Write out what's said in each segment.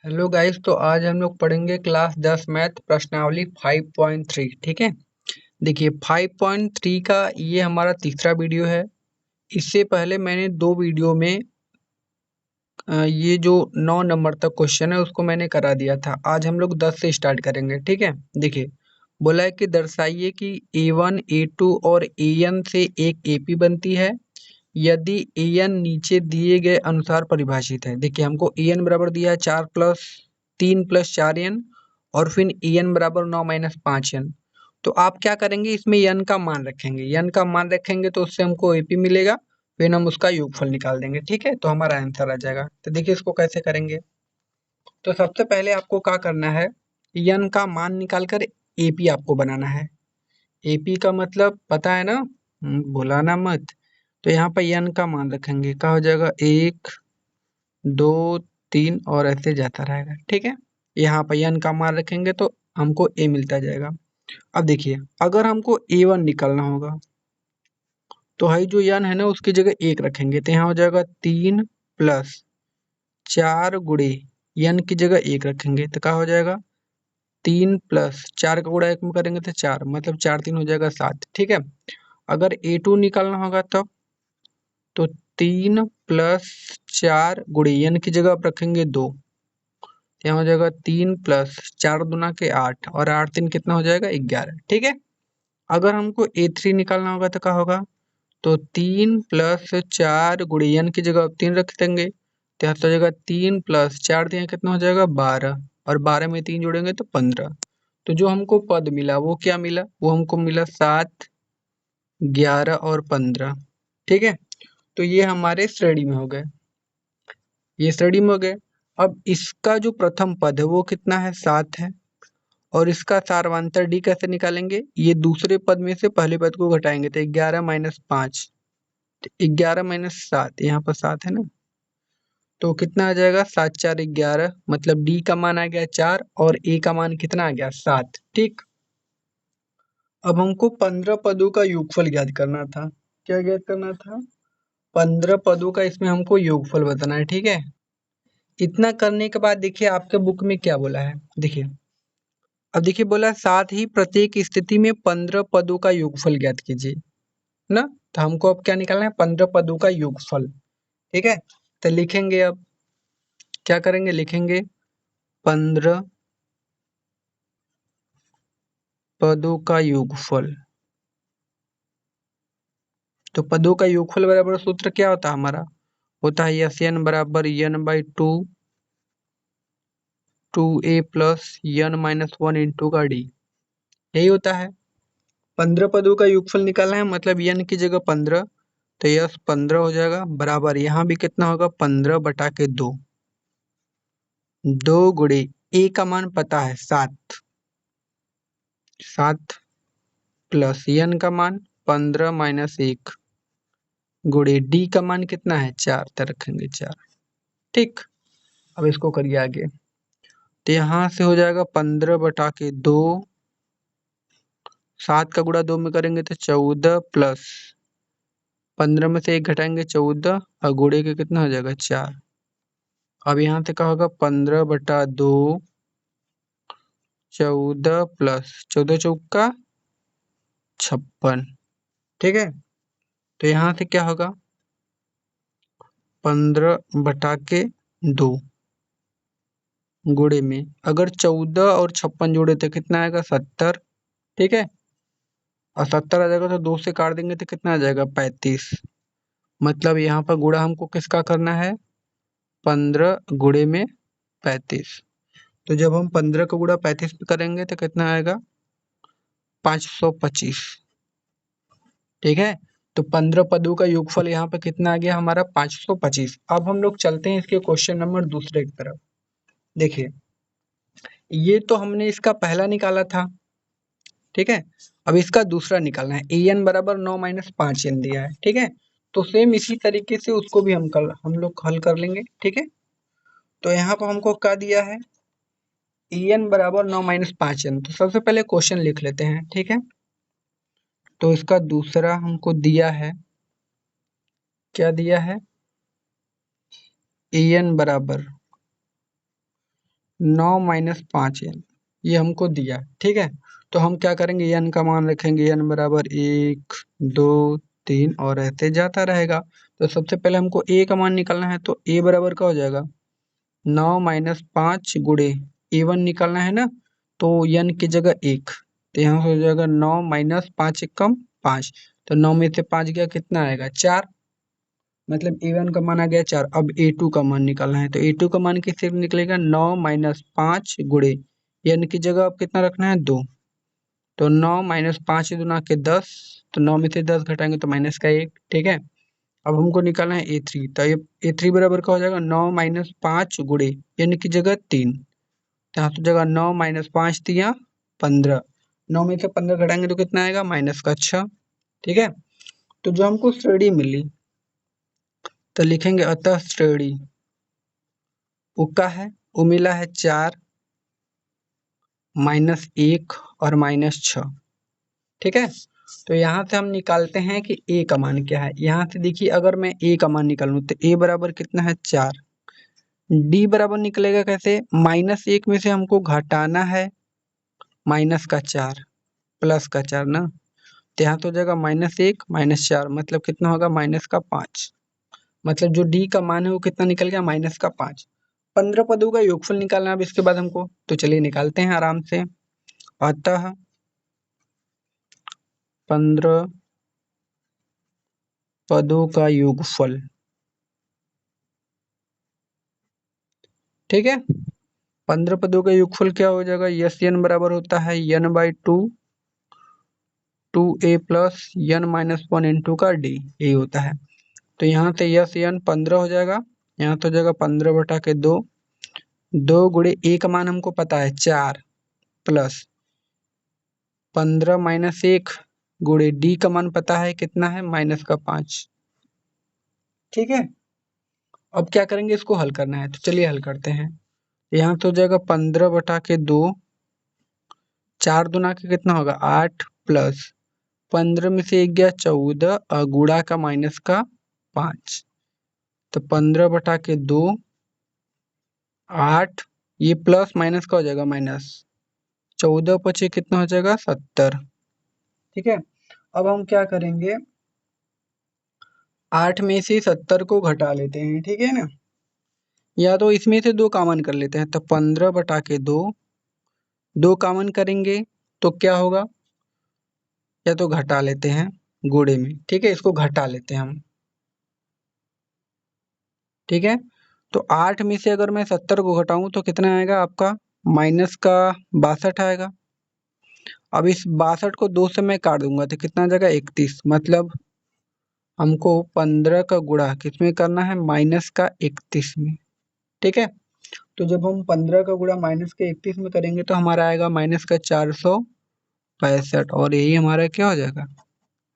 Hello guys, तो आज हम लोग पढ़ेंगे क्लास 10 मैथ प्रश्नावली 5.3। ठीक है। देखिए 5.3 का ये हमारा तीसरा वीडियो है। इससे पहले मैंने दो वीडियो में ये जो 9 नंबर तक क्वेश्चन है उसको मैंने करा दिया था। आज हम लोग 10 से स्टार्ट करेंगे। ठीक है। देखिए बोला है कि दर्शाइए कि A1 A2 और AN से एक AP बनती है यदि AN नीचे दिए गए अनुसार परिभाषित है। देखिए हमको AN बराबर दिया है 4 प्लस 3 प्लस 4n और फिर AN बराबर 9 माइनस 5n। तो आप क्या करेंगे, इसमें n का मान रखेंगे। n का मान रखेंगे तो उससे हमको AP मिलेगा, फिर हम उसका योगफल निकाल देंगे। ठीक है, तो हमारा आंसर आ जाएगा। तो देखिए इसको कैसे करेंगे। तो सबसे पहले आपको क्या करना है, n का मान निकाल कर AP आपको बनाना है। AP का मतलब पता है ना, भुलाना मत। तो यहाँ पर n का मान रखेंगे, क्या हो जाएगा 1 2 3 और ऐसे जाता रहेगा। ठीक है, यहाँ पर n का मान रखेंगे तो हमको a मिलता जाएगा। अब देखिए अगर हमको A1 निकालना होगा तो है जो n है ना उसकी जगह 1 रखेंगे, तो यहाँ हो जाएगा 3 प्लस 4 गुणे n की जगह 1 रखेंगे तो क्या हो जाएगा 3 प्लस 4 का गुणा 1 में करेंगे तो 4, मतलब 4 3 हो जाएगा 7। ठीक है। अगर A2 निकालना होगा तब तो 3 प्लस 4 गुणे n की जगह आप रखेंगे 2, यहाँ हो जाएगा 3 प्लस 4 दूना के 8 और 8 3 कितना हो जाएगा 11। ठीक है। अगर हमको A3 निकालना होगा तो क्या होगा, तो 3 प्लस 4 गुणे n की जगह आप 3 रख देंगे तो यहाँ हो जाएगा 3 प्लस 4 दिया कितना हो जाएगा 12 और 12 में 3 जोड़ेंगे तो 15। तो जो हमको पद मिला वो क्या मिला, वो हमको मिला 7 11 और 15। ठीक है। तो ये हमारे श्रेणी में हो गए, ये श्रेणी में हो गए। अब इसका जो प्रथम पद है वो कितना है 7 है, और इसका सारवांतर डी कैसे निकालेंगे, ये दूसरे पद में से पहले पद को घटाएंगे तो 11 माइनस 5, 11 माइनस 7, यहाँ पर 7 है ना, तो कितना आ जाएगा 7 4 11, मतलब डी का मान आ गया 4 और ए का मान कितना आ गया 7। ठीक। अब हमको 15 पदों का योगफल ज्ञात करना था। क्या ज्ञात करना था, 15 पदों का इसमें हमको योगफल बताना है। ठीक है। इतना करने के बाद देखिए आपके बुक में क्या बोला है, देखिए अब देखिए बोला साथ ही प्रत्येक स्थिति में 15 पदों का योगफल ज्ञात कीजिए ना। तो हमको अब क्या निकालना है, 15 पदों का योगफल। ठीक है। तो लिखेंगे, अब क्या करेंगे, लिखेंगे 15 पदों का योगफल। तो पदों का योगफल बराबर सूत्र क्या होता है हमारा, होता है यस एन बराबर n by 2 a plus n minus 1 into का डी, यही होता है। 15 पदों का योगफल निकालना है, मतलब n की जगह 15, तो यस 15 हो जाएगा बराबर यहाँ भी कितना होगा 15 बटा के 2, 2 गुणे ए का मान पता है 7, 7 प्लस n का मान 15 माइनस 1 गुणे डी का मान कितना है 4, तो रखेंगे 4। ठीक। अब इसको करिए आगे, तो यहाँ से हो जाएगा 15 बटा के 2, 7 का गुणा 2 में करेंगे तो 14 प्लस 15 में से 1 घटाएंगे 14 और गुणे के कितना हो जाएगा 4। अब यहाँ से क्या होगा 15 बटा 2, 14 प्लस 14 चौका 56। ठीक है। तो यहाँ से क्या होगा 15 बटा के 2 गुणे में अगर 14 और 56 जोड़े तो कितना आएगा 70। ठीक है। और 70 आ जाएगा तो 2 से काट देंगे तो कितना आ जाएगा 35। मतलब यहाँ पर गुणा हमको किसका करना है, 15 गुणे में 35। तो जब हम 15 का गुणा 35 पे करेंगे तो कितना आएगा 525। ठीक है। तो 15 पदों का योगफल यहाँ पे कितना आ गया हमारा 525। अब हम लोग चलते हैं इसके क्वेश्चन नंबर दूसरे की तरफ। देखिए ये तो हमने इसका पहला निकाला था। ठीक है। अब इसका दूसरा निकालना है, an बराबर 9 माइनस 5n दिया है। ठीक है। तो सेम इसी तरीके से उसको भी हम लोग हल कर लेंगे। ठीक है। तो यहाँ पर हमको क्या दिया है, an बराबर 9 माइनस 5n। तो सबसे पहले क्वेश्चन लिख लेते हैं। ठीक है। तो इसका दूसरा हमको दिया है, क्या दिया है, an बराबर 9 माइनस 5n ये हमको दिया, ठीक है। तो हम क्या करेंगे, n का मान रखेंगे, n बराबर 1 2 3 और ऐसे जाता रहेगा। तो सबसे पहले हमको a का मान निकालना है, तो a बराबर क्या हो जाएगा, 9 माइनस 5 गुड़े a1 निकालना है ना, तो n की जगह 1, तो यहाँ हो जाएगा 9 माइनस 5 एकम 5, तो 9 में से 5 गया कितना आएगा 4, मतलब a1 का मान आ गया 4। अब a2 का मान निकालना है, तो a2 का मान किससे निकलेगा, 9 माइनस 5 गुड़े n की जगह अब कितना रखना है 2, तो 9 माइनस 5 दूना के 10, तो 9 में से 10 घटाएंगे तो माइनस का 1, ठीक है। अब हमको निकालना है a3, तो ये a3 बराबर क्या हो जाएगा, 9 माइनस 5 गुड़े n की जगह 3, तो यहाँ तो जगह 9 माइनस 5 दिया 15, 9 में से 15 घटाएंगे तो कितना आएगा माइनस का 6, ठीक है। तो जो हमको श्रेणी मिली, तो लिखेंगे अतः श्रेणी उ का है, उ मिला है 4 माइनस 1 और माइनस 6, ठीक है। तो यहाँ से हम निकालते हैं कि a का मान क्या है। यहाँ से देखिए, अगर मैं a का मान निकालूं तो a बराबर कितना है 4, d बराबर निकलेगा कैसे, माइनस 1 में से हमको घटाना है माइनस का 4 प्लस का 4 ना, तो यहाँ तो हो जाएगा माइनस 1 माइनस 4, मतलब कितना होगा माइनस का 5, मतलब जो d का मान है वो कितना निकल गया माइनस का 5। 15 पदों का योगफल निकालना है अब इसके बाद हमको, तो चलिए निकालते हैं आराम से। अतः 15 पदों का योगफल, ठीक है। 15 पदों का योगफल क्या हो जाएगा, यस एन बराबर होता है n by 2 2a plus n minus 1 into का d, यही होता है। तो यहाँ से यस एन 15 हो जाएगा, यहाँ तो हो जाएगा 15 बटा के 2, 2 गुड़े a का मान हमको पता है 4 प्लस 15 माइनस 1 गुड़े d का मान पता है कितना है माइनस का 5, ठीक है। अब क्या करेंगे, इसको हल करना है, तो चलिए हल करते हैं। यहाँ तो हो जाएगा 15 बटा के 2, 4 दूना के कितना होगा 8 प्लस 15 में से 1 गया 14 और गुणा का माइनस का 5, तो 15 बटा के 2 8, ये प्लस माइनस का हो जाएगा माइनस, 14 पचे कितना हो जाएगा 70, ठीक है। अब हम क्या करेंगे, 8 में से 70 को घटा लेते हैं, ठीक है ना, या तो इसमें से 2 कॉमन कर लेते हैं, तो 15 बटा के 2, 2 कॉमन करेंगे तो क्या होगा, या तो घटा लेते हैं गुणे में, ठीक है, इसको घटा लेते हैं हम, ठीक है। तो 8 में से अगर मैं 70 को घटाऊं तो कितना आएगा आपका माइनस का 62 आएगा। अब इस 62 को 2 से मैं काट दूंगा तो कितना आ जाएगा 31, मतलब हमको 15 का गुणा किसमें करना है माइनस का 31 में, ठीक है। तो जब हम 15 का गुणा माइनस के 31 में करेंगे तो हमारा आएगा माइनस का 465, और यही हमारा क्या हो जाएगा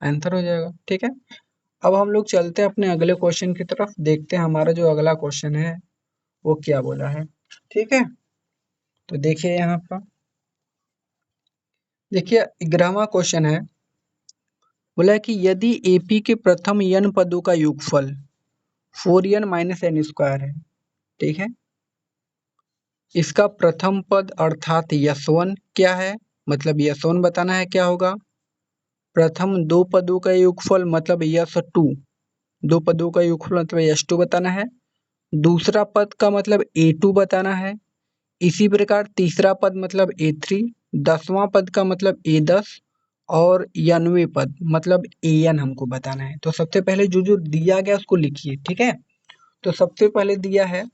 आंसर हो जाएगा, ठीक है। अब हम लोग चलते हैं अपने अगले क्वेश्चन की तरफ, देखते हैं हमारा जो अगला क्वेश्चन है वो क्या बोला है, ठीक है। तो देखिए यहाँ पर, देखिए 11वां क्वेश्चन है, बोला है कि यदि एपी के प्रथम n पदों का योगफल 4n माइनस एन स्क्वायर है, ठीक है, इसका प्रथम पद अर्थात यस1 क्या है, मतलब यस1 बताना है क्या होगा, प्रथम 2 पदों का योगफल मतलब यस2, 2 पदों का योगफल मतलब यस2 बताना है, दूसरा पद का मतलब a2 बताना है, इसी प्रकार तीसरा पद मतलब a3, 10वां पद का मतलब a10 और 91वें पद मतलब an हमको बताना है। तो सबसे पहले जो जो दिया गया उसको लिखिए, ठीक है। तो सबसे पहले दिया है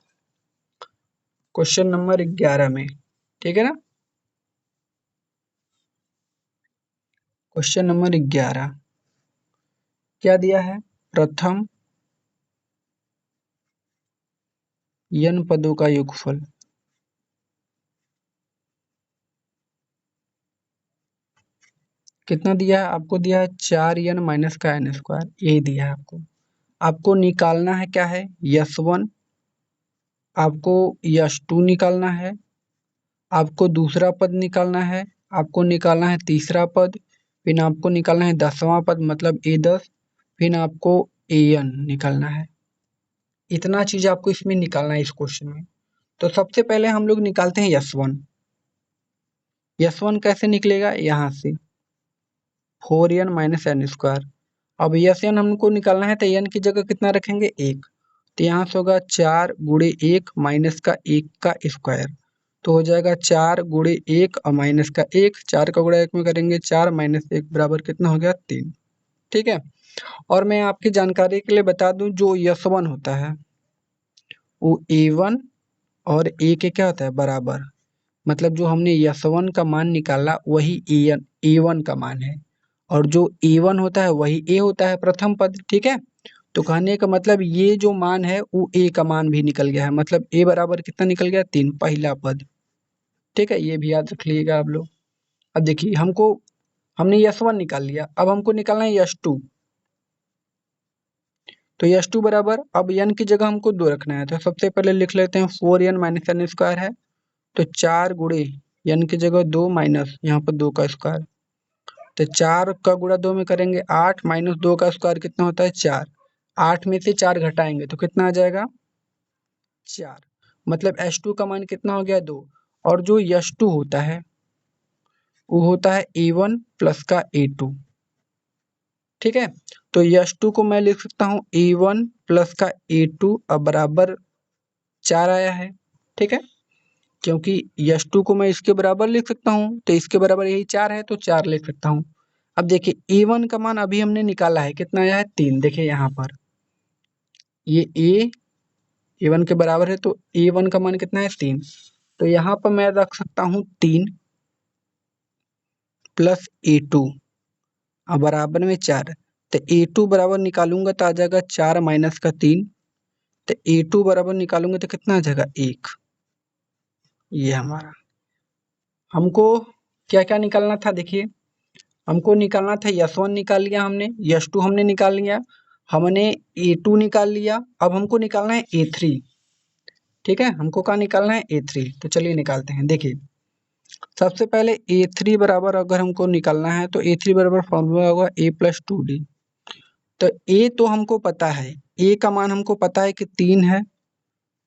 क्वेश्चन नंबर 11 में, ठीक है ना, क्वेश्चन नंबर 11 क्या दिया है, प्रथम n पदों का योगफल, कितना दिया है आपको, दिया है 4n माइनस का n स्क्वायर, यही दिया है आपको। आपको निकालना है क्या है यस1, आपको यस2 निकालना है, आपको दूसरा पद निकालना है, आपको निकालना है तीसरा पद, फिर आपको निकालना है 10वां पद मतलब a10, फिर आपको an निकालना है। इतना चीज आपको इसमें निकालना है इस क्वेश्चन में। तो सबसे पहले हम लोग निकालते हैं S1। S1 कैसे निकलेगा, यहाँ से 4n माइनस एन स्क्वायर। अब Sn हमको निकालना है तो n की जगह कितना रखेंगे, 1। तो यहाँ से होगा 4 गुणे 1 माइनस का 1 का स्क्वायर, तो हो जाएगा 4 गुणे 1 और माइनस का 1, 4 का गुणा 1 में करेंगे 4 माइनस 1 बराबर कितना हो गया, 3। ठीक है। और मैं आपकी जानकारी के लिए बता दूं, जो S1 होता है वो A1 और A के क्या होता है, बराबर। मतलब जो हमने S1 का मान निकाला वही A1 का मान है, और जो A1 होता है वही A होता है, प्रथम पद। ठीक है। तो कहने का मतलब ये जो मान है वो A का मान भी निकल गया है, मतलब A बराबर कितना निकल गया, 3, पहला पद। ठीक है, ये भी याद रख लीजिएगा आप लोग। अब देखिए हमने S1 निकाल लिया, अब हमको निकालना है S2। तो S2 बराबर, अब n की जगह हमको 2 रखना है, तो सबसे पहले लिख लेते हैं 4n माइनस एन स्क्वायर है, तो 4 गुणे n की जगह 2 माइनस यहाँ पर 2 का स्क्वायर, तो 4 का गुणा 2 में करेंगे 8 माइनस 2 का स्क्वायर कितना होता है, 4। 8 में से 4 घटाएंगे तो कितना आ जाएगा, 4। मतलब S2 का मान कितना हो गया, 2। और जो S2 होता है वो होता है A1 प्लस का A2। ठीक है। तो S2 को मैं लिख सकता हूँ A1 प्लस का A2 अब बराबर 4 आया है। ठीक है, क्योंकि S2 को मैं इसके बराबर लिख सकता हूँ, तो इसके बराबर यही 4 है, तो 4 लिख सकता हूँ। अब देखिए A1 का मान अभी हमने निकाला है, कितना आया है, 3। देखिए यहाँ पर ये A1 के बराबर है, तो A1 का मान कितना है, 3। तो यहाँ पर मैं रख सकता हूँ 3 प्लस A2 अब बराबर में 4। तो A2 बराबर निकालूंगा तो आ जाएगा 4 माइनस का 3, तो A2 बराबर निकालूंगा तो कितना आ जाएगा, 1। ये हमारा, हमको क्या क्या निकालना था, देखिए हमको निकालना था S1 निकाल लिया हमने, S2 हमने निकाल लिया, हमने A2 निकाल लिया, अब हमको निकालना है A3। ठीक है, हमको क्या निकालना है, A3। तो चलिए निकालते हैं। देखिए सबसे पहले A3 बराबर अगर हमको निकालना है तो A3 बराबर फॉर्मूला होगा A प्लस 2D। तो A तो हमको पता है, A का मान हमको पता है कि 3 है,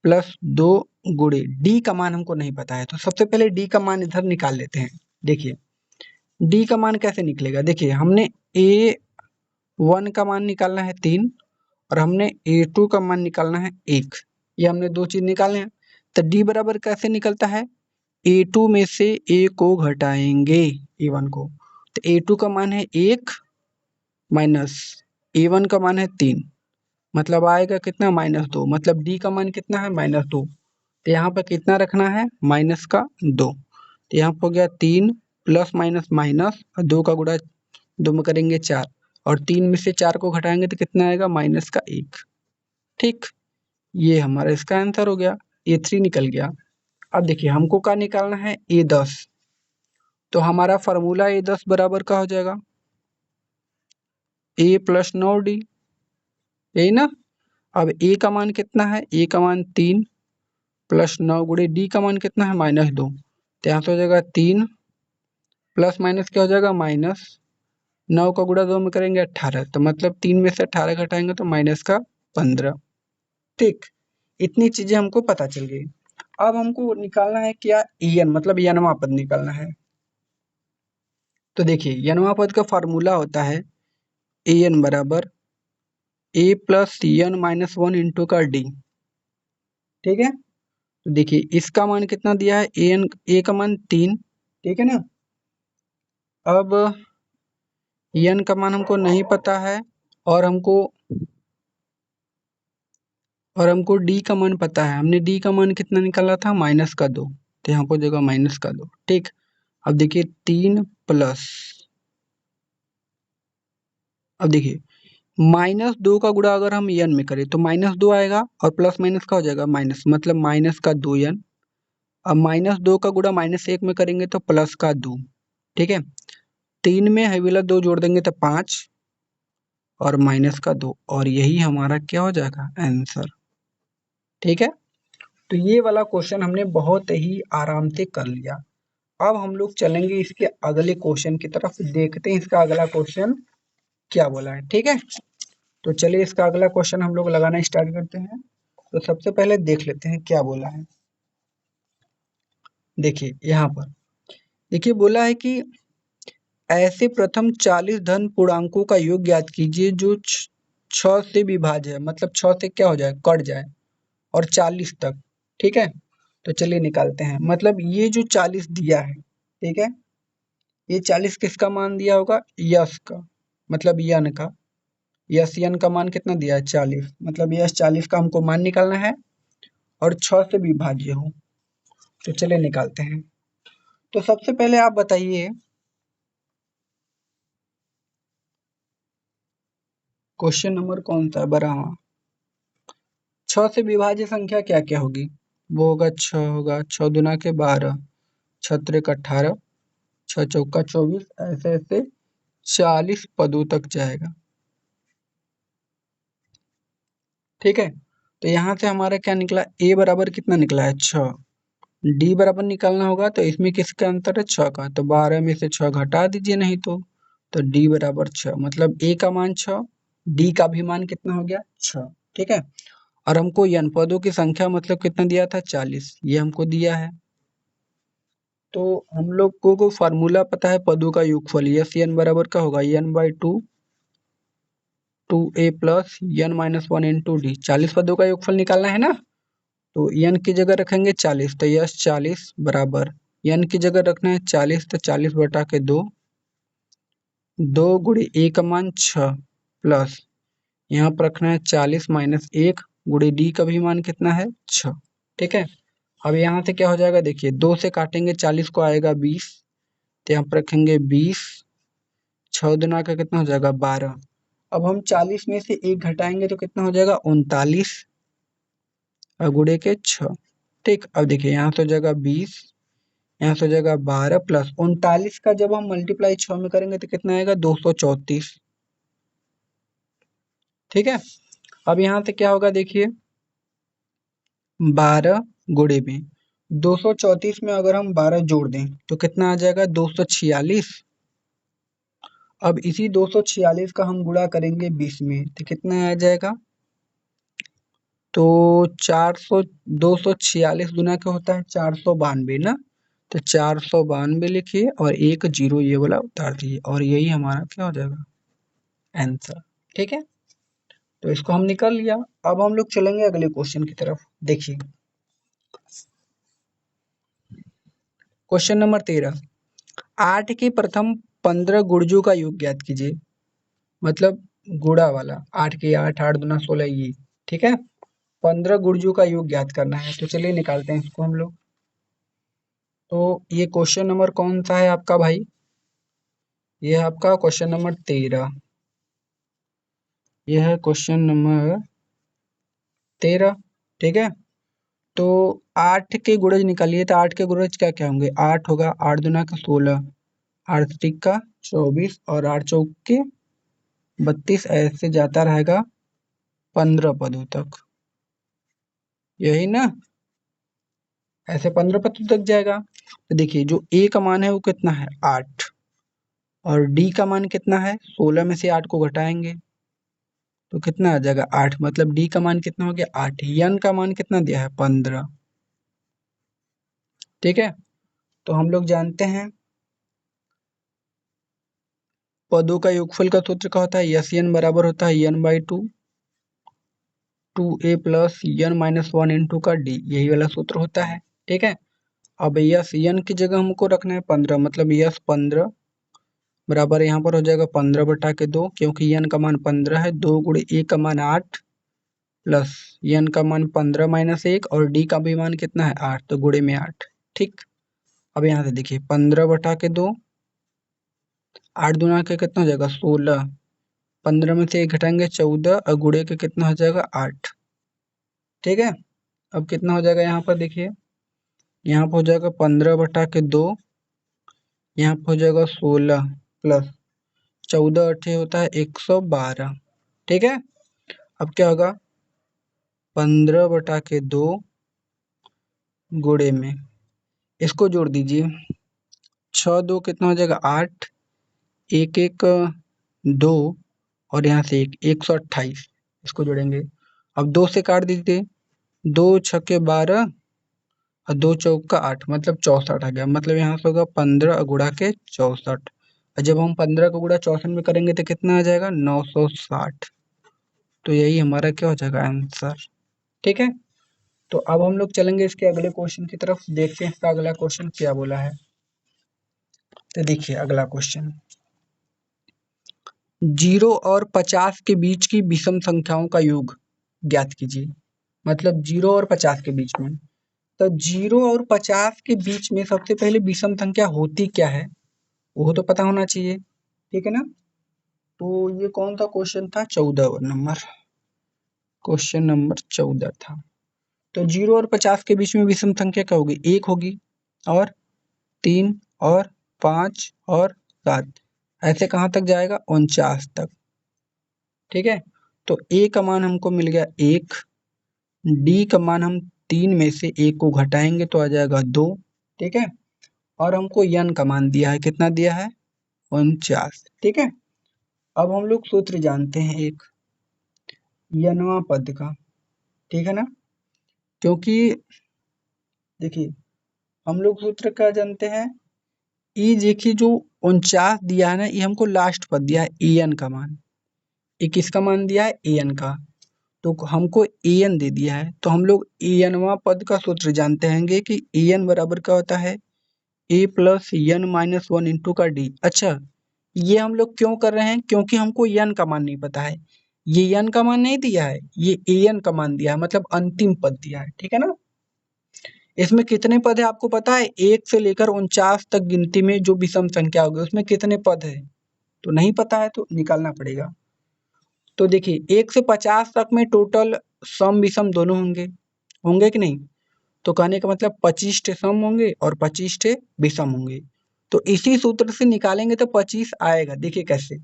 प्लस 2 गुणे D का मान हमको नहीं पता है, तो सबसे पहले D का मान इधर निकाल लेते हैं। देखिए D का मान कैसे निकलेगा, देखिए हमने A1 का मान निकालना है 3, और हमने A2 का मान निकालना है 1। ये हमने 2 चीज निकाले हैं। तो D बराबर कैसे निकलता है, A2 में से A को घटाएंगे A1 को, तो A2 का मान है 1 माइनस A1 का मान है 3, मतलब आएगा कितना, -2। मतलब D का मान कितना है, -2। तो यहाँ पर कितना रखना है, माइनस का 2। तो यहाँ पर हो गया 3 प्लस माइनस माइनस, और 2 का गुणा 2 में करेंगे 4, और 3 में से 4 को घटाएंगे तो कितना आएगा, माइनस का 1। ठीक, ये हमारा इसका आंसर हो गया, A3 निकल गया। अब देखिए हमको क्या निकालना है, A10। तो हमारा फार्मूला A10 बराबर का हो जाएगा A प्लस 9D, यही ना। अब A का मान कितना है, A का मान 3 प्लस 9 गुणे D का मान कितना है, -2। तो यहाँ से हो जाएगा 3 प्लस माइनस क्या हो जाएगा, माइनस 9 का गुणा 2 में करेंगे 18, तो मतलब 3 में से 18 घटाएंगे तो माइनस का 15। ठीक, इतनी चीजें हमको पता चल गई। अब हमको निकालना है क्या, En, मतलब यनवा पद निकालना है। तो देखिए यनवा पद का फार्मूला होता है En बराबर A plus n minus 1 into का D। ठीक है, तो देखिए इसका मान कितना दिया है, A का मान 3। ठीक है ना। अब n का मान हमको नहीं पता है, और हमको D का मान पता है। हमने D का मान कितना निकाला था, -2। तो यहाँ पर जगह -2। ठीक, अब देखिए 3 प्लस, अब देखिए -2 का गुणा अगर हम n में करें तो -2 आएगा, और प्लस माइनस का हो जाएगा माइनस, मतलब माइनस का 2n। अब -2 का गुणा -1 में करेंगे तो प्लस का 2। ठीक है, 3 में है वाला 2 जोड़ देंगे तो 5, और माइनस का 2, और यही हमारा क्या हो जाएगा, आंसर। ठीक है, तो ये वाला क्वेश्चन हमने बहुत ही आराम से कर लिया। अब हम लोग चलेंगे इसके अगले क्वेश्चन की तरफ, देखते हैं इसका अगला क्वेश्चन क्या बोला है। ठीक है, तो चलिए इसका अगला क्वेश्चन हम लोग लगाना स्टार्ट करते हैं। तो सबसे पहले देख लेते हैं क्या बोला है। देखिए यहाँ पर, देखिए बोला है कि ऐसे प्रथम 40 धन पूर्णांकों का योग ज्ञात कीजिए जो 6 से विभाज्य है, मतलब 6 से क्या हो जाए, कट जाए, और 40 तक। ठीक है, तो चलिए निकालते हैं। मतलब ये जो 40 दिया है, ठीक है, ये 40 किसका मान दिया होगा, यश का, मतलब यन का। यश यन का मान कितना दिया है, 40, मतलब यश 40 का हमको मान निकालना है और 6 से विभाज्य हो। तो चलिए निकालते हैं। तो सबसे पहले आप बताइए, क्वेश्चन नंबर कौन सा है, 12वां। 6 से विभाज्य संख्या क्या क्या होगी, वो होगा 6 होगा, 6 दूना के 12, 6 त्रिक 18, 6 चौका 24, ऐसे ऐसे 40 पदों तक जाएगा। ठीक है, तो यहाँ से हमारा क्या निकला, ए बराबर कितना निकला है, 6। डी बराबर निकालना होगा, तो इसमें किसका अंतर है, 6 का, तो 12 में से 6 घटा दीजिए, नहीं तो डी बराबर 6, मतलब ए का मान 6, डी का भी मान कितना हो गया, 6। ठीक है, और हमको n पदों की संख्या मतलब कितना दिया था, 40, ये हमको दिया है। तो हम लोग को फार्मूला पता है पदों का योगफल, यस एन बराबर का होगा n/2 2a plus n minus 1 into D. 40 पदों का योगफल निकालना है ना, तो n की जगह रखेंगे 40, तो यस 40 बराबर n की जगह रखना है 40, तो 40 बटा के 2, 2 गुणे a का मान 6 प्लस यहाँ पर रखना है 40 माइनस 1 गुणे डी का भी मान कितना है, 6। ठीक है, अब यहाँ से क्या हो जाएगा, देखिए 2 से काटेंगे 40 को आएगा 20, तो यहाँ पर रखेंगे 20, 6 दुना का कितना हो जाएगा, 12। अब हम 40 में से 1 घटाएंगे तो कितना हो जाएगा, 39, और गुणे के 6। ठीक, अब देखिए यहाँ से हो जाएगा 20, यहाँ से हो जाएगा 12 प्लस 39 का जब हम मल्टीप्लाई 6 में करेंगे तो कितना आएगा, 234। ठीक है, अब यहाँ से क्या होगा, देखिए 12 गुणे में 234 में अगर हम 12 जोड़ दें तो कितना आ जाएगा, 246। अब इसी 246 का हम गुणा करेंगे 20 में तो कितना आ जाएगा, तो 400, 246 गुना क्या होता है, 492 ना, तो 492 लिखिए और एक जीरो ये वाला उतार दीजिए, और यही हमारा क्या हो जाएगा, आंसर। ठीक है, तो इसको हम निकाल लिया। अब हम लोग चलेंगे अगले क्वेश्चन की तरफ। देखिए क्वेश्चन नंबर 13, 8 के प्रथम 15 गुणजों का योग ज्ञात कीजिए, मतलब गुणा वाला, 8 के 8, 8 दूना 16 ये। ठीक है, 15 गुणजों का योग ज्ञात करना है, तो चलिए निकालते हैं इसको हम लोग। तो ये क्वेश्चन नंबर कौन सा है आपका भाई, ये है आपका क्वेश्चन नंबर 13। यह है क्वेश्चन नंबर 13। ठीक है, तो 8 के गुणज निकालिए, तो 8 के गुणज क्या क्या होंगे, 8 होगा, 8 दूना का 16, 8 त्रिक का 24, और 8 चौक के 32, ऐसे जाता रहेगा 15 पदों तक, यही ना, ऐसे 15 पदों तक जाएगा। तो देखिए जो ए का मान है वो कितना है, 8, और डी का मान कितना है, 16 में से 8 को घटाएंगे तो कितना आ जाएगा, 8, मतलब डी का मान कितना हो गया, 8। एन का मान कितना दिया है, 15। ठीक है, तो हम लोग जानते हैं पदों का योगफल का सूत्र क्या होता है, यस एन बराबर होता है n/2 2a plus n minus 1 into का डी, यही वाला सूत्र होता है। ठीक है, अब यस एन की जगह हमको रखना है 15, मतलब यस 15 बराबर यहाँ पर हो जाएगा 15 बटा के 2, क्योंकि एन का मान 15 है, 2 गुणे ए का मान 8 प्लस एन का मान 15 माइनस 1, और डी का भी मान कितना है, 8, तो गुणे में 8। ठीक, अब यहाँ से देखिए 15 बटा के 2, 8 दूना के कितना हो जाएगा, 16, 15 में से 1 घटाएंगे 14, और गुणे के कितना हो जाएगा, 8। ठीक है, अब कितना हो जाएगा, यहाँ पर देखिए, यहाँ पर हो जाएगा 15 बटा के 2, यहाँ पर हो जाएगा 16 प्लस 14 अठे होता है 112। ठीक है, अब क्या होगा, 15 बटा के 2 गुणे में, इसको जोड़ दीजिए, 6 2 कितना हो जाएगा, 8, 1 1 2, और यहाँ से 128, इसको जोड़ेंगे। अब 2 से काट दीजिए, 2 छक्के 12, और 2 चौक का 8 मतलब 64 आ गया। मतलब यहाँ से होगा 15 गुणा के 64, और जब हम 15 को गुणा 64 में करेंगे तो कितना आ जाएगा 960। तो यही हमारा क्या हो जाएगा आंसर। ठीक है, तो अब हम लोग चलेंगे इसके अगले क्वेश्चन की तरफ, देखते हैं इसका अगला क्वेश्चन क्या बोला है। तो देखिए अगला क्वेश्चन, 0 और 50 के बीच की विषम संख्याओं का योग ज्ञात कीजिए। मतलब 0 और 50 के बीच में, तो 0 और 50 के बीच में सबसे पहले विषम संख्या होती क्या है वो तो पता होना चाहिए। ठीक है ना, तो ये कौन सा क्वेश्चन था, 14 नंबर, क्वेश्चन नंबर 14 था। तो 0 और 50 के बीच में विषम संख्या क्या होगी, 1 होगी और 3 और 5 और 7, ऐसे कहाँ तक जाएगा 49 तक। ठीक है, तो ए का मान हमको मिल गया 1, डी का मान हम 3 में से 1 को घटाएंगे तो आ जाएगा 2। ठीक है, और हमको यन का मान दिया है, कितना दिया है 49। ठीक है, अब हम लोग सूत्र जानते हैं एक यनवा पद का। ठीक है ना, क्योंकि देखिए हम लोग सूत्र क्या जानते हैं, ये देखिए जो 49 दिया है ना, ये हमको लास्ट पद दिया है ए एन का मान, ये किसका मान दिया है ए एन का, तो हमको ए एन दे दिया है, तो हम लोग ए एनवा पद का सूत्र जानते हैं कि ए एन बराबर क्या होता है ए प्लस एन माइनस 1 इंटू का डी। अच्छा, ये हम लोग क्यों कर रहे हैं, क्योंकि हमको एन का मान नहीं पता है, ये एन का मान नहीं दिया है, ये ए एन का मान दिया है, मतलब अंतिम पद दिया है। ठीक है ना, इसमें कितने पद है आपको पता है, 1 से लेकर 49 तक गिनती में जो विषम संख्या होगी उसमें कितने पद है, तो नहीं पता है तो निकालना पड़ेगा। तो देखिए 1 से 50 तक में टोटल सम विषम दोनों होंगे, होंगे कि नहीं, तो कहने का मतलब 25 टे सम होंगे और 25 टे विषम होंगे। तो इसी सूत्र से निकालेंगे तो 25 आएगा। देखिए कैसे,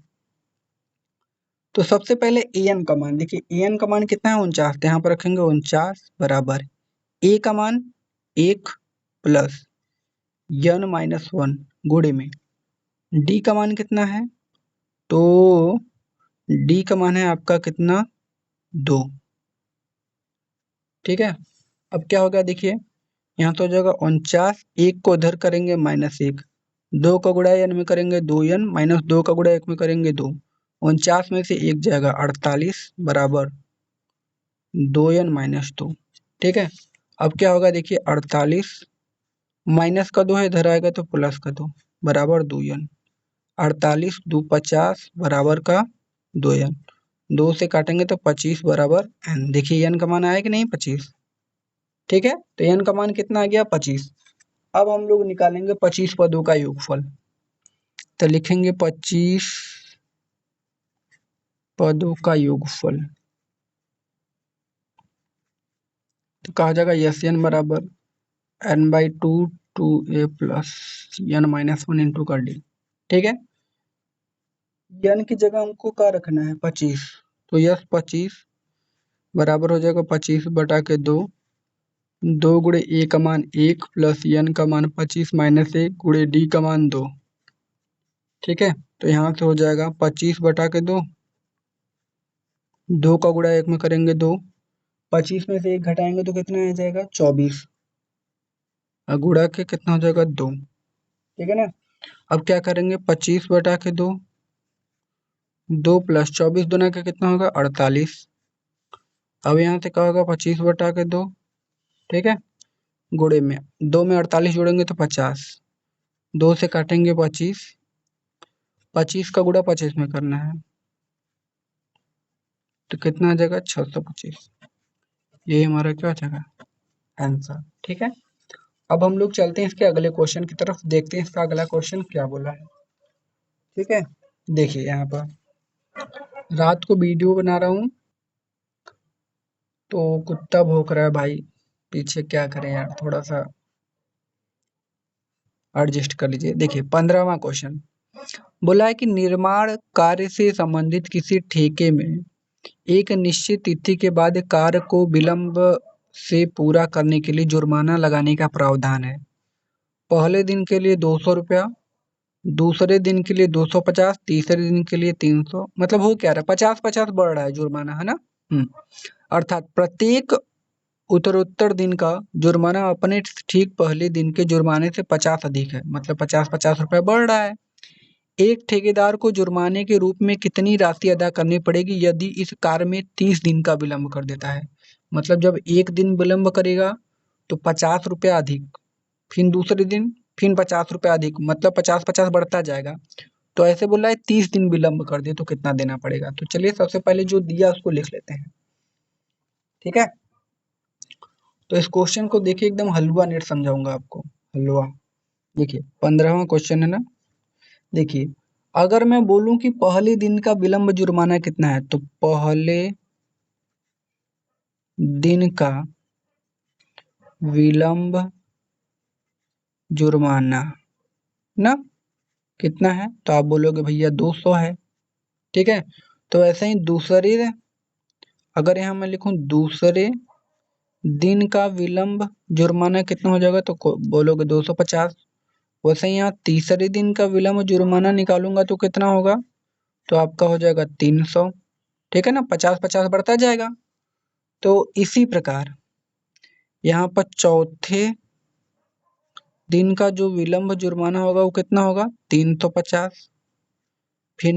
तो सबसे पहले ए एन का मान, देखिए ए एन का मान कितना है 49, तो यहाँ पर रखेंगे 49 बराबर ए का मान 1 प्लस यन माइनस 1 गुणे में डी का मान कितना है, तो डी का मान है आपका कितना 2। ठीक है, अब क्या होगा देखिए, यहाँ तो हो जाएगा 49, 1 को उधर करेंगे -1, 2 का गुणा n में करेंगे 2n, माइनस 2 का गुणा 1 में करेंगे 2, 49 में से 1 जाएगा 48 बराबर 2n माइनस 2। ठीक है, अब क्या होगा देखिए 48 माइनस का 2 है, इधर आएगा तो प्लस का 2 बराबर 2n, 48 2 50 बराबर का 2n, 2 से काटेंगे तो 25 बराबर n। देखिए n का मान आया कि नहीं 25। ठीक है, तो n का मान कितना आ गया 25। अब हम लोग निकालेंगे 25 पदों का योगफल, तो लिखेंगे 25 पदों का योगफल, तो कहा जाएगा यस एन बराबर n/2 2a plus n minus 1 into का डी। ठीक है, n की जगह हमको क्या रखना है 25, तो यस 25 बराबर हो जाएगा 25 बटा के 2, 2 गुणे ए का मान 1 प्लस n का मान 25 माइनस 1 गुणे डी का मान 2। ठीक है, तो यहाँ से हो जाएगा 25 बटा के 2, 2 का गुणा 1 में करेंगे 2, 25 में से 1 घटाएंगे तो कितना आ जाएगा 24, और गुणा के कितना हो जाएगा 2। ठीक है ना, अब क्या करेंगे 25 बटा के 2, 2 प्लस 24 दोनों का कितना होगा 48। अब यहाँ से क्या होगा 25 बटा के 2, ठीक है, गुणे में 2 में 48 जोड़ेंगे तो 50, 2 से काटेंगे 25, 25 का गुणा 25 में करना है तो कितना आ जाएगा 625। ये हमारा क्या हो जाएगा आंसर। ठीक है, अब हम लोग चलते हैं इसके अगले क्वेश्चन की तरफ, देखते हैं इसका अगला क्वेश्चन क्या बोला है। ठीक है, देखिए यहाँ पर रात को वीडियो बना रहा हूँ तो कुत्ता भौंक रहा है भाई पीछे, क्या करें यार, थोड़ा सा एडजस्ट कर लीजिए। देखिए 15वां क्वेश्चन बोला है कि निर्माण कार्य से संबंधित किसी ठेके में एक निश्चित तिथि के बाद कार्य को विलंब से पूरा करने के लिए जुर्माना लगाने का प्रावधान है। पहले दिन के लिए 200 रुपया, दूसरे दिन के लिए 250, तीसरे दिन के लिए 300, मतलब हो क्या रहा है 50-50 बढ़ रहा है जुर्माना, है ना। अर्थात प्रत्येक उत्तरोत्तर दिन का जुर्माना अपने ठीक पहले दिन के जुर्माने से 50 अधिक है, मतलब 50-50 रुपए बढ़ रहा है। एक ठेकेदार को जुर्माने के रूप में कितनी राशि अदा करनी पड़ेगी यदि इस कार्य में 30 दिन का विलंब कर देता है? मतलब जब एक दिन विलंब करेगा तो 50 रुपया अधिक, फिर दूसरे दिन फिर 50 रुपया अधिक, मतलब 50-50 बढ़ता जाएगा। तो ऐसे बोला है 30 दिन विलंब कर दे तो कितना देना पड़ेगा? तो चलिए सबसे पहले जो दिया उसको लिख लेते हैं, ठीक है। तो इस क्वेश्चन को देखिए, एकदम हलवा नेट समझाऊंगा आपको, हलवा। देखिए 15वां क्वेश्चन है ना। देखिए अगर मैं बोलूं कि पहले दिन का विलंब जुर्माना कितना है, तो पहले दिन का विलंब जुर्माना ना कितना है, तो आप बोलोगे भैया 200 है, ठीक है। तो ऐसे ही दूसरे, अगर यहाँ मैं लिखूं दूसरे दिन का विलंब जुर्माना कितना हो जाएगा, तो बोलोगे 250। वैसे ही यहाँ तीसरे दिन का विलंब जुर्माना निकालूंगा तो कितना होगा, तो आपका हो जाएगा 300, ठीक है ना, 50-50 बढ़ता जाएगा। तो इसी प्रकार यहाँ पर चौथे दिन का जो विलंब जुर्माना होगा वो कितना होगा, 350। फिर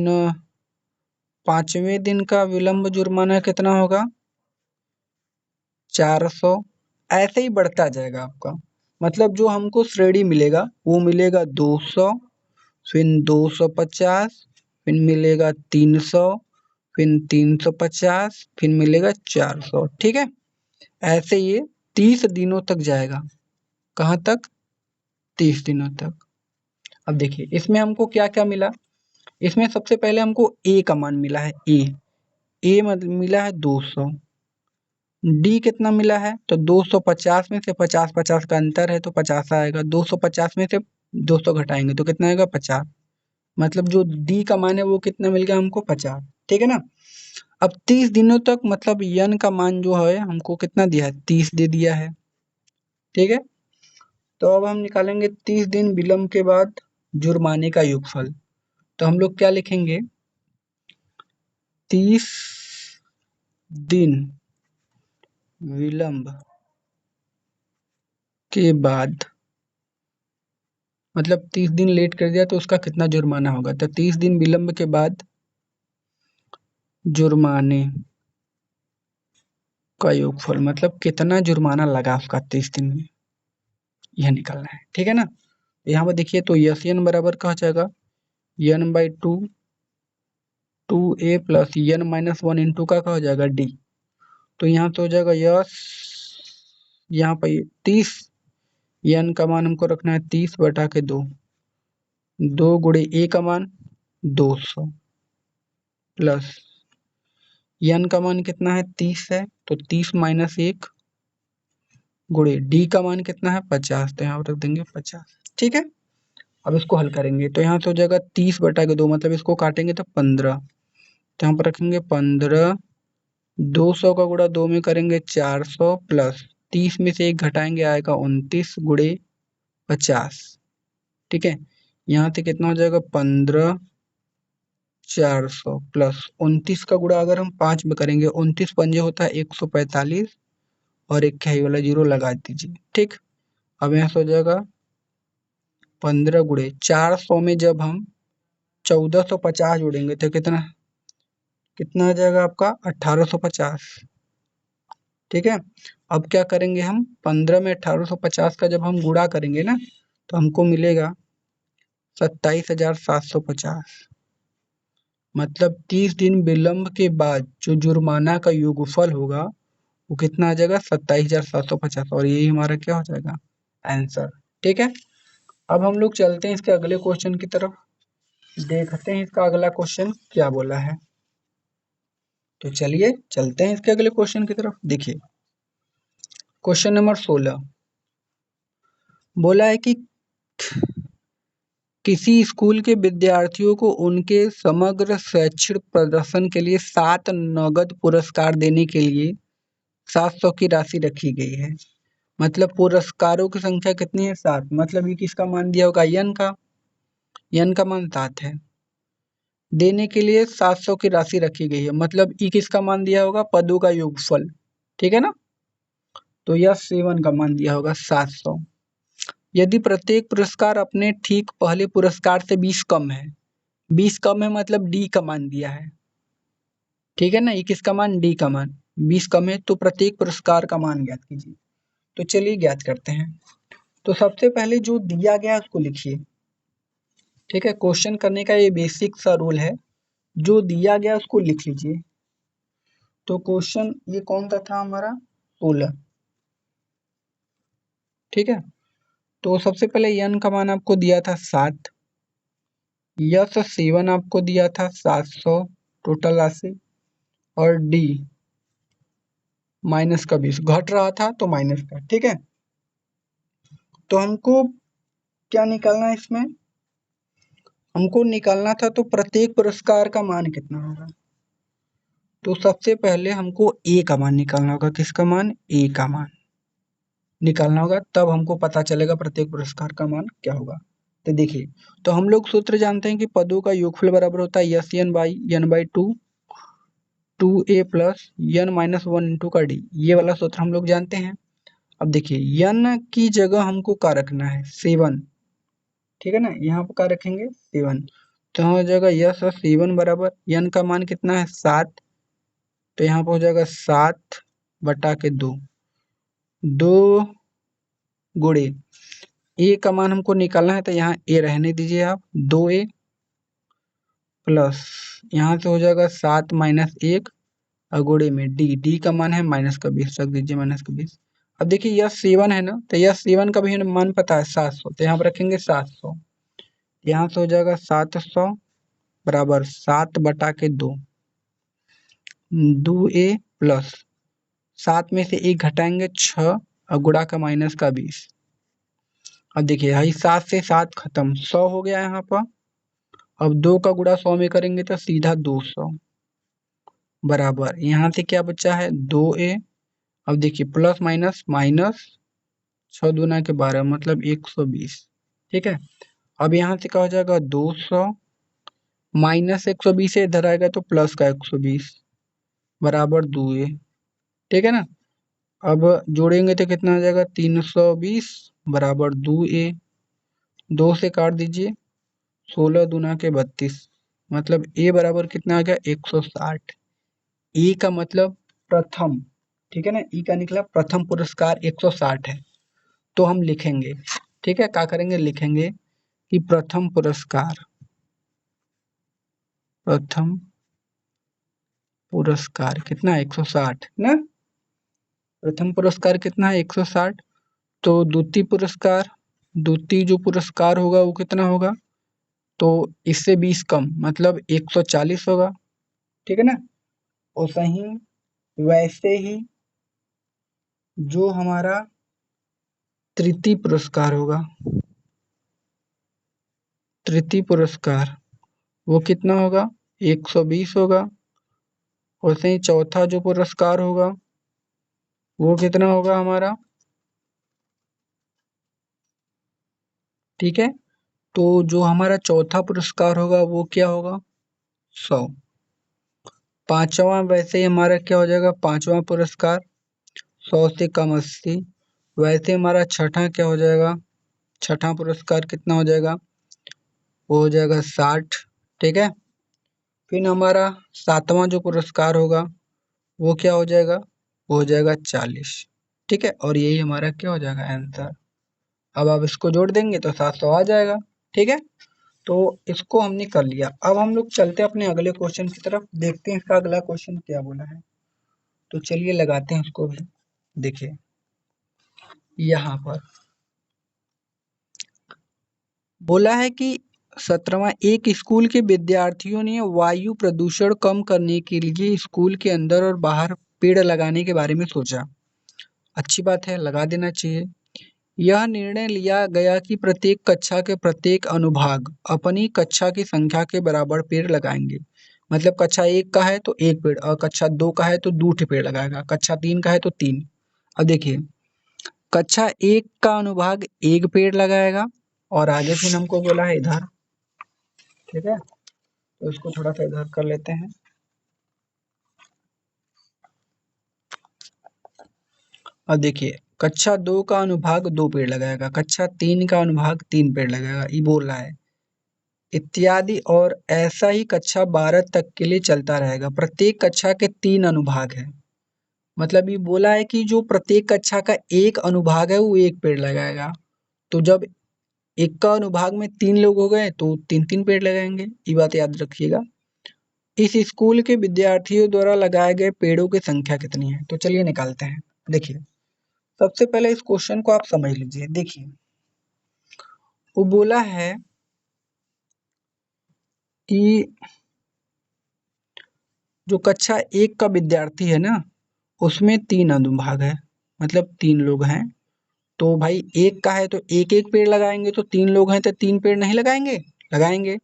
पांचवें दिन का विलंब जुर्माना कितना होगा, 400। ऐसे ही बढ़ता जाएगा आपका, मतलब जो हमको श्रेणी मिलेगा वो मिलेगा 200, फिर 250, फिर मिलेगा 300, फिर 350, फिर मिलेगा 400, ठीक है। ऐसे ये 30 दिनों तक जाएगा। कहाँ तक, 30 दिनों तक। अब देखिए इसमें हमको क्या क्या मिला। इसमें सबसे पहले हमको ए का मान मिला है, ए मतलब मिला है 200। डी कितना मिला है, तो 250 में से 50-50 का अंतर है तो 50 आएगा। 250 में से 200 घटाएंगे तो कितना आएगा, 50। मतलब जो डी का मान है वो कितना मिल गया हमको, 50, ठीक है ना। अब 30 दिनों तक, मतलब यन का मान जो है हमको कितना दिया है, 30 दे दिया है, ठीक है। तो अब हम निकालेंगे 30 दिन विलंब के बाद जुर्माने का योगफल। तो हम लोग क्या लिखेंगे, 30 दिन विलंब के बाद, मतलब 30 दिन लेट कर दिया तो उसका कितना जुर्माना होगा, तो 30 दिन विलंब के बाद जुर्माने का योगफल, मतलब कितना जुर्माना लगा उसका 30 दिन में, यह निकालना है, ठीक है ना। यहाँ पर देखिए तो यस एन बराबर क्या हो जाएगा, n by two a plus n minus 1 into का क्या हो जाएगा, डी। तो यहाँ तो हो जाएगा यस, यहाँ पर 30, एन का मान हमको रखना है 30/2, 2 गुणे ए का मान 200 प्लस एन का मान कितना है 30 है, तो 30 माइनस 1 गुणे डी का मान कितना है 50, तो यहाँ पर रख देंगे 50, ठीक है। अब इसको हल करेंगे तो यहाँ से हो जाएगा 30/2, मतलब इसको काटेंगे तो 15, तो यहाँ पर रखेंगे 15, 200 का गुणा 2 में करेंगे 400 प्लस 30 में से 1 घटाएंगे आएगा 29 गुणे 50, ठीक है। यहाँ से कितना हो जाएगा 15, 400 प्लस 29 का गुणा अगर हम 5 में करेंगे, 29 पंजे होता है 145, और एक है वाला जीरो लगा दीजिए, ठीक। अब यहाँ से हो जाएगा 15 गुणे 400 में जब हम 1450 जोड़ेंगे तो कितना कितना आ जाएगा आपका 1850, ठीक है। अब क्या करेंगे हम, 15 में 1850 का जब हम गुणा करेंगे ना तो हमको मिलेगा 27,750। मतलब 30 दिन विलंब के बाद जो जुर्माना का योगफल होगा वो कितना आ जाएगा, 27,750, और यही हमारा क्या हो जाएगा, आंसर, ठीक है। अब हम लोग चलते हैं इसके अगले क्वेश्चन की तरफ, देखते हैं इसका अगला क्वेश्चन क्या बोला है। तो चलिए चलते हैं इसके अगले क्वेश्चन की तरफ। देखिए क्वेश्चन नंबर 16 बोला है कि किसी स्कूल के विद्यार्थियों को उनके समग्र शैक्षिक प्रदर्शन के लिए 7 नगद पुरस्कार देने के लिए 700 की राशि रखी गई है। मतलब पुरस्कारों की संख्या कितनी है, 7, मतलब ये किसका मान दिया होगा, यन का मान 7 है। देने के लिए 700 की राशि रखी गई है, मतलब ई किसका मान दिया होगा, पदों का योगफल, ठीक है ना। तो यह 7 का मान दिया होगा 700। यदि प्रत्येक पुरस्कार अपने ठीक पहले पुरस्कार से 20 कम है, 20 कम है मतलब डी का मान दिया है, ठीक है ना, ये किसका मान, डी का मान 20 कम है, तो प्रत्येक पुरस्कार का मान ज्ञात कीजिए। तो चलिए ज्ञात करते हैं। तो सबसे पहले जो दिया गया उसको लिखिए, ठीक है, क्वेश्चन करने का ये बेसिक सा रूल है, जो दिया गया उसको लिख लीजिए। तो क्वेश्चन ये कौन सा था हमारा, 16, ठीक है। तो सबसे पहले n का मान आपको दिया था 7, यस 7 आपको दिया था 700 टोटल राशि, और डी माइनस का 20 घट रहा था तो माइनस का, ठीक है। तो हमको क्या निकालना है इसमें, हमको निकालना था तो प्रत्येक पुरस्कार का मान कितना होगा। तो सबसे पहले हमको ए का मान निकालना होगा, किसका मान, ए का मान निकालना होगा, तब हमको पता चलेगा प्रत्येक पुरस्कार का मान क्या होगा। तो देखिए, तो हम लोग सूत्र जानते हैं कि पदों का योगफल बराबर होता है S n by n by 2 a plus n minus 1 into का डी, ये वाला सूत्र हम लोग जानते हैं। अब देखिए एन की जगह हमको क्या रखना है, 7, ठीक है ना, यहाँ पर क्या रखेंगे 7, तो हो जाएगा यस 7 बराबर एन का मान कितना है 7, तो यहाँ पर हो जाएगा 7/2, 2 गुणे ए का मान हमको निकालना है, तो यहाँ ए रहने दीजिए आप, 2a प्लस यहाँ से हो जाएगा 7 माइनस 1 और गुणे में डी का मान है माइनस का 20, रख दीजिए माइनस का 20। अब देखिए यह 7 है ना, तो यह 7 का भी हमें मान पता है 700, तो यहाँ पर रखेंगे 700, यहाँ से हो जाएगा 700 बराबर 7/2, 2a प्लस 7 में से 1 घटाएंगे 6 और गुणा का माइनस का 20। अब देखिए यही 7 से 7 खत्म, 100 हो गया यहाँ पर। अब 2 का गुणा 100 में करेंगे तो सीधा 200 बराबर यहाँ से क्या बचा है 2a। अब देखिए प्लस माइनस माइनस 6 दूना के 12 मतलब 120, ठीक है। अब यहाँ से क्या हो जाएगा 200 माइनस 120 है, इधर आएगा तो प्लस का 120 बराबर 2a, ठीक है ना। अब जोड़ेंगे तो कितना आ जाएगा 320 बराबर 2a, 2 से काट दीजिए 16 दूना के 32 मतलब a बराबर कितना आ गया 160। ई का मतलब प्रथम, ठीक है ना, ई का निकला प्रथम पुरस्कार 160 है, तो हम लिखेंगे, ठीक है, क्या करेंगे लिखेंगे कि प्रथम पुरस्कार कितना 160 ना, प्रथम पुरस्कार कितना है 160, तो द्वितीय जो पुरस्कार होगा वो कितना होगा, तो इससे 20 कम मतलब 140 होगा, ठीक है ना। और सही वैसे ही जो हमारा तृतीय पुरस्कार होगा, तृतीय पुरस्कार वो कितना होगा 120 होगा, वैसे ही चौथा जो पुरस्कार होगा वो कितना होगा हमारा, ठीक है। तो जो हमारा चौथा पुरस्कार होगा वो क्या होगा 100। पांचवा वैसे ही हमारा क्या हो जाएगा, पांचवा पुरस्कार 100 से कम 80, वैसे हमारा छठा क्या हो जाएगा, छठा पुरस्कार कितना हो जाएगा, वो हो जाएगा 60, ठीक है। फिर हमारा सातवां जो पुरस्कार होगा वो क्या हो जाएगा, वो हो जाएगा 40, ठीक है। और यही हमारा क्या हो जाएगा आंसर। अब आप इसको जोड़ देंगे तो 700 आ जाएगा, ठीक है। तो इसको हमने कर लिया, अब हम लोग चलते हैं अपने अगले क्वेश्चन की तरफ, देखते हैं इसका अगला क्वेश्चन क्या बोला है। तो चलिए लगाते हैं उसको भी। देखिए यहाँ पर बोला है कि 17वां, एक स्कूल के विद्यार्थियों ने वायु प्रदूषण कम करने के लिए स्कूल के अंदर और बाहर पेड़ लगाने के बारे में सोचा। अच्छी बात है, लगा देना चाहिए। यह निर्णय लिया गया कि प्रत्येक कक्षा के प्रत्येक अनुभाग अपनी कक्षा की संख्या के बराबर पेड़ लगाएंगे। मतलब कक्षा 1 का है तो 1 पेड़, और कक्षा 2 का है तो 2 पेड़ लगाएगा, कक्षा 3 का है तो 3। अब देखिए कक्षा 1 का अनुभाग 1 पेड़ लगाएगा, और आगे फिर हमको बोला है इधर, ठीक है, तो इसको थोड़ा सा इधर कर लेते हैं। अब देखिए कक्षा 2 का अनुभाग 2 पेड़ लगाएगा, कक्षा 3 का अनुभाग 3 पेड़ लगाएगा, ये बोल रहा है इत्यादि, और ऐसा ही कक्षा 12 तक के लिए चलता रहेगा। प्रत्येक कक्षा के 3 अनुभाग है, मतलब ये बोला है कि जो प्रत्येक कक्षा का एक अनुभाग है वो एक पेड़ लगाएगा। तो जब एक का अनुभाग में 3 लोग हो गए तो 3-3 पेड़ लगाएंगे, ये बात याद रखिएगा। इस स्कूल के विद्यार्थियों द्वारा लगाए गए पेड़ों की संख्या कितनी है? तो चलिए निकालते हैं। देखिए सबसे पहले इस क्वेश्चन को आप समझ लीजिए। देखिए वो बोला है कि जो कक्षा 1 का विद्यार्थी है ना, उसमें 3 अनुभाग है, मतलब 3 लोग हैं। तो भाई 1 का है तो एक-एक पेड़ लगाएंगे, तो 3 लोग हैं तो 3 पेड़ नहीं लगाएंगे? लगाएंगे।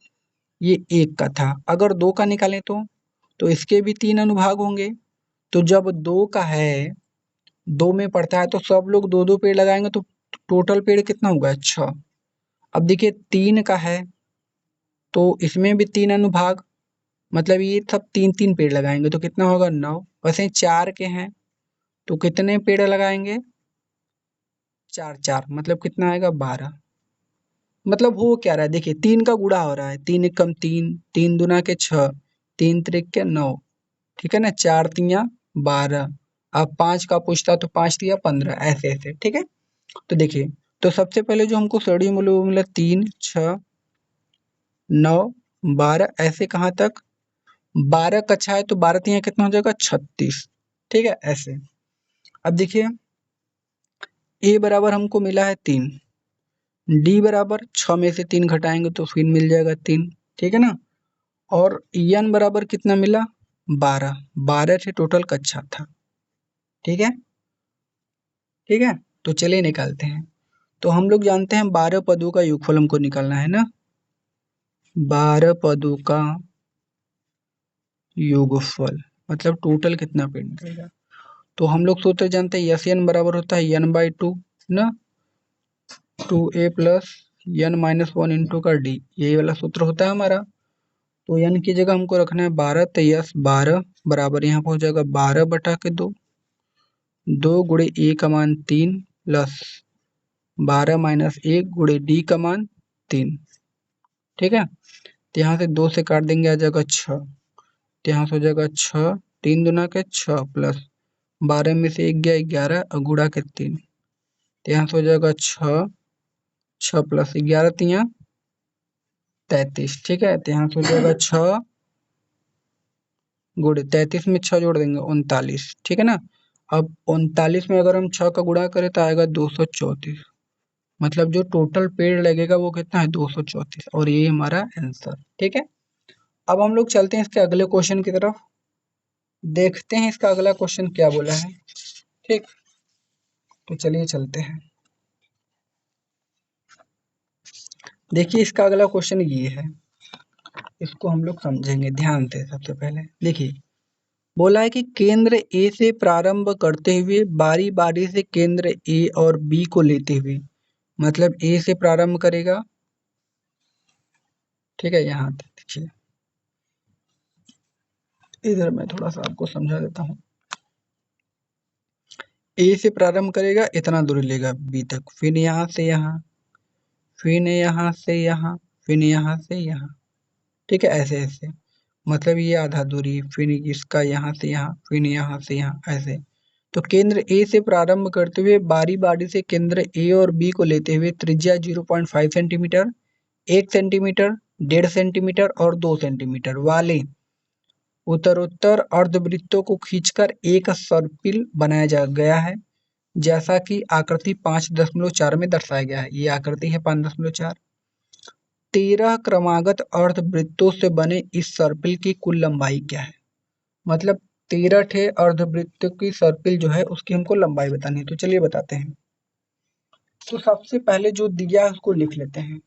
ये 1 का था। अगर 2 का निकालें तो इसके भी 3 अनुभाग होंगे। तो जब 2 का है, 2 में पड़ता है तो सब लोग 2-2 पेड़ लगाएंगे, तो टोटल पेड़ कितना होगा? 6। अब देखिए 3 का है तो इसमें भी 3 अनुभाग, मतलब ये सब 3-3 पेड़ लगाएंगे तो कितना होगा? 9। वैसे 4 के हैं तो कितने पेड़ लगाएंगे? 4-4, मतलब कितना आएगा? 12। मतलब हो क्या रहा है? देखिए 3 का गुणा हो रहा है, 3 एकम 3, 3 दूना के 6, 3 त्रिक के 9, ठीक है ना, 4 तिया 12। अब 5 का पूछता तो 5 तिया 15, ऐसे ऐसे, ठीक है। तो देखिए तो सबसे पहले जो हमको सड़ी मूल्य वो मिला 3, 6, 9, 12, ऐसे कहाँ तक? 12 कक्षा है तो 12 तिया कितना हो जाएगा? 36, ठीक है ऐसे। अब देखिए ए बराबर हमको मिला है 3, डी बराबर 6 में से 3 घटाएंगे तो फिर मिल जाएगा 3, ठीक है ना। और एन बराबर कितना मिला? 12, 12 से टोटल कक्षा था, ठीक है। ठीक है, तो चलिए निकालते हैं। तो हम लोग जानते हैं 12 पदों का योगफल हमको निकालना है ना, 12 पदों का योगफल मतलब टोटल कितना पेड़ निकलेगा। तो हम लोग सूत्र जानते हैं, एस एन बराबर होता है n/2 ना, 2a प्लस n-1 इंटू का डी, यही वाला सूत्र होता है हमारा। तो n की जगह हमको रखना है 12, तो यस 12 बराबर यहाँ पर हो जाएगा 12/2, 2 गुणे ए का मान 3 प्लस 12 माइनस 1 गुणे डी का मान 3, ठीक है। तो यहाँ से 2 से काट देंगे, आ जाएगा 6, तो यहाँ से हो जाएगा 6, 3 दूना के 6 प्लस 12 में से 1 गया 11 और गुणा के 3, तो यहाँ से हो जाएगा 6, 6 प्लस 11 तिया 33, ठीक है। तो यहाँ से हो जाएगा 6 गुणे 33 में 6 जोड़ देंगे 39, ठीक है ना। अब 39 में अगर हम 6 का गुणा करें तो आएगा 234, मतलब जो टोटल पेड़ लगेगा वो कितना है? 234, और ये हमारा आंसर, ठीक है। अब हम लोग चलते हैं इसके अगले क्वेश्चन की तरफ, देखते हैं इसका अगला क्वेश्चन क्या बोला है, ठीक। तो चलिए चलते हैं। देखिए इसका अगला क्वेश्चन ये है, इसको हम लोग समझेंगे ध्यान से। सबसे पहले देखिए बोला है कि केंद्र ए से प्रारंभ करते हुए बारी बारी से केंद्र ए और बी को लेते हुए, मतलब ए से प्रारंभ करेगा, ठीक है। यहाँ देखिए इधर मैं थोड़ा सा आपको समझा देता हूँ। ए से प्रारंभ करेगा, इतना दूरी लेगा बी तक, फिर यहाँ से यहाँ, फिर यहाँ से यहाँ, फिर यहाँ से यहाँ, ठीक है ऐसे ऐसे, मतलब ये आधा दूरी, फिर इसका यहाँ से यहाँ, फिर यहाँ से यहाँ, ऐसे। तो केंद्र ए से प्रारंभ करते हुए बारी बारी से केंद्र ए और बी को लेते हुए त्रिज्या 0.5 सेंटीमीटर, 1 सेंटीमीटर, 1.5 सेंटीमीटर और 2 सेंटीमीटर वाले उत्तरोत्तर अर्धवृत्तों को खींचकर एक सर्पिल बनाया जा गया है, जैसा कि आकृति 5.4 में दर्शाया गया है। ये आकृति है 5.4। 13 क्रमागत अर्धवृत्तों से बने इस सर्पिल की कुल लंबाई क्या है? मतलब 13 ठे अर्धवृत्त की सर्पिल जो है उसकी हमको लंबाई बतानी है। तो चलिए बताते हैं। तो सबसे पहले जो दिया है उसको लिख लेते हैं।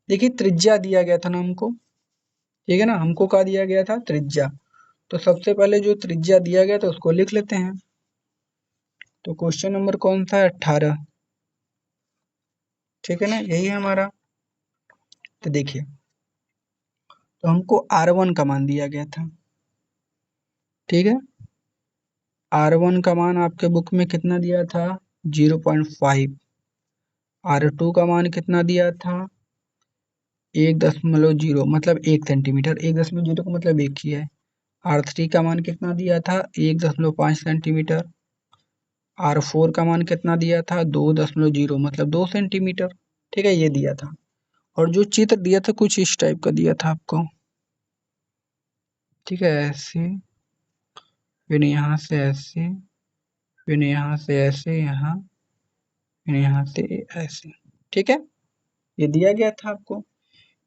देखिए त्रिज्या दिया गया था ना हमको, ठीक है ना, हमको क्या दिया गया था? त्रिज्या। तो सबसे पहले जो त्रिज्या दिया गया था उसको लिख लेते हैं। तो क्वेश्चन नंबर कौन सा है? 18, ठीक है ना, यही है हमारा। तो देखिए तो हमको R1 का मान दिया गया था, ठीक है। R1 का मान आपके बुक में कितना दिया था 0.5। R2 का मान कितना दिया था 1.0 मतलब 1 सेंटीमीटर। 1.0 का मतलब एक ही है। R3 का मान कितना दिया था 1.5 सेंटीमीटर। R4 का मान कितना दिया था 2.0 मतलब 2 सेंटीमीटर। ठीक है, ये दिया था। और जो चित्र दिया था कुछ इस टाइप का दिया था आपको। ठीक है, ऐसे, फिर यहाँ से ऐसे, फिर यहाँ से ऐसे, यहाँ, फिर यहाँ से ऐसे। ठीक है, ये दिया गया था आपको।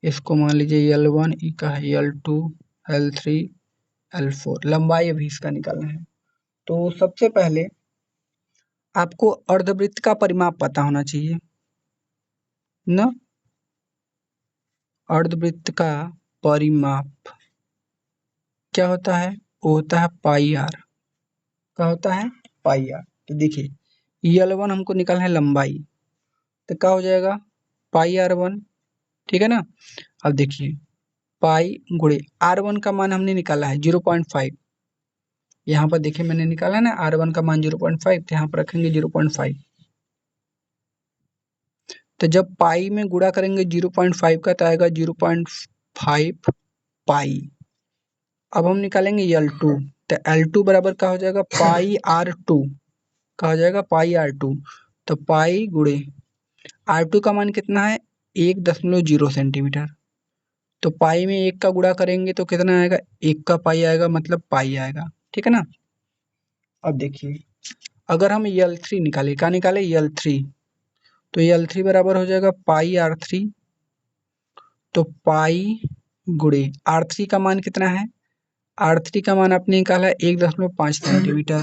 इसको मान लीजिए L1 का है, L2, L3, L4 लंबाई अभी इसका निकालना है। तो सबसे पहले आपको अर्धवृत्त का परिमाप पता होना चाहिए ना। अर्धवृत्त का परिमाप क्या होता है, वो होता है पाई आर। क्या होता है, पाई आर। तो देखिए L1 हमको निकालना है लंबाई, तो क्या हो जाएगा पाई R1। ठीक है ना। अब देखिए पाई गुणे R1 का मान हमने निकाला है 0.5। यहाँ पर देखिए मैंने निकाला ना R1 का मान 0.5, तो यहाँ पर रखेंगे 0.5। तो जब पाई में गुणा करेंगे 0.5 का तो आएगा 0.5 पाई। अब हम निकालेंगे L2, तो L2 बराबर क्या हो जाएगा पाई R2। क्या हो जाएगा पाई R2। तो पाई गुणे R2 का मान कितना है 1.0 सेंटीमीटर। तो पाई में एक का गुणा करेंगे तो कितना आएगा, एक का पाई आएगा मतलब पाई आएगा। ठीक है ना। अब देखिए अगर हम L3 निकाले, क्या निकाले L3, तो L3 बराबर हो जाएगा पाई R3। तो पाई गुणे R3 का मान कितना है, R3 का मान आपने निकाला 1.5 सेंटीमीटर।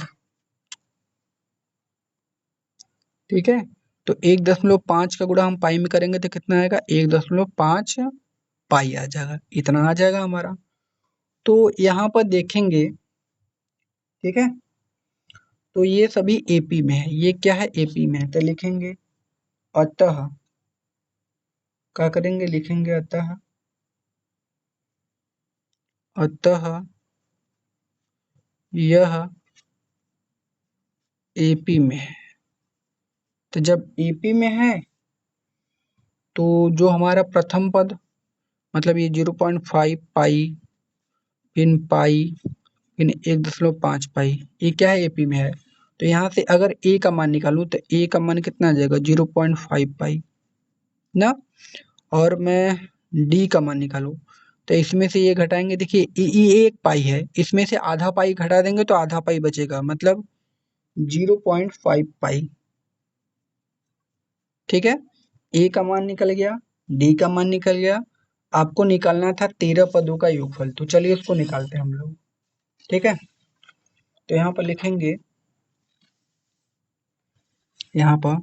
ठीक है, तो 1.5 का गुणा हम पाई में करेंगे तो कितना आएगा 1.5 पाई आ जाएगा, इतना आ जाएगा हमारा। तो यहाँ पर देखेंगे, ठीक है, तो ये सभी एपी में है। ये क्या है एपी में है, तो लिखेंगे अतः, क्या करेंगे लिखेंगे अतः, अतः यह एपी में है। तो जब एपी में है तो जो हमारा प्रथम पद मतलब ये 0.5 पाई, फिर पाई, फिर 1.5 पाई, ये क्या है एपी में है। तो यहाँ से अगर ए का मान निकालूं तो ए का मान कितना आ जाएगा 0.5 पाई ना। और मैं डी का मान निकालूं तो इसमें से ये घटाएंगे, देखिए ये एक पाई है, इसमें से आधा पाई घटा देंगे तो आधा पाई बचेगा मतलब 0.5 पाई। ठीक है, ए का मान निकल गया, डी का मान निकल गया। आपको निकालना था 13 पदों का योगफल, तो चलिए उसको निकालते हैं हम लोग। ठीक है, तो यहाँ पर लिखेंगे, यहाँ पर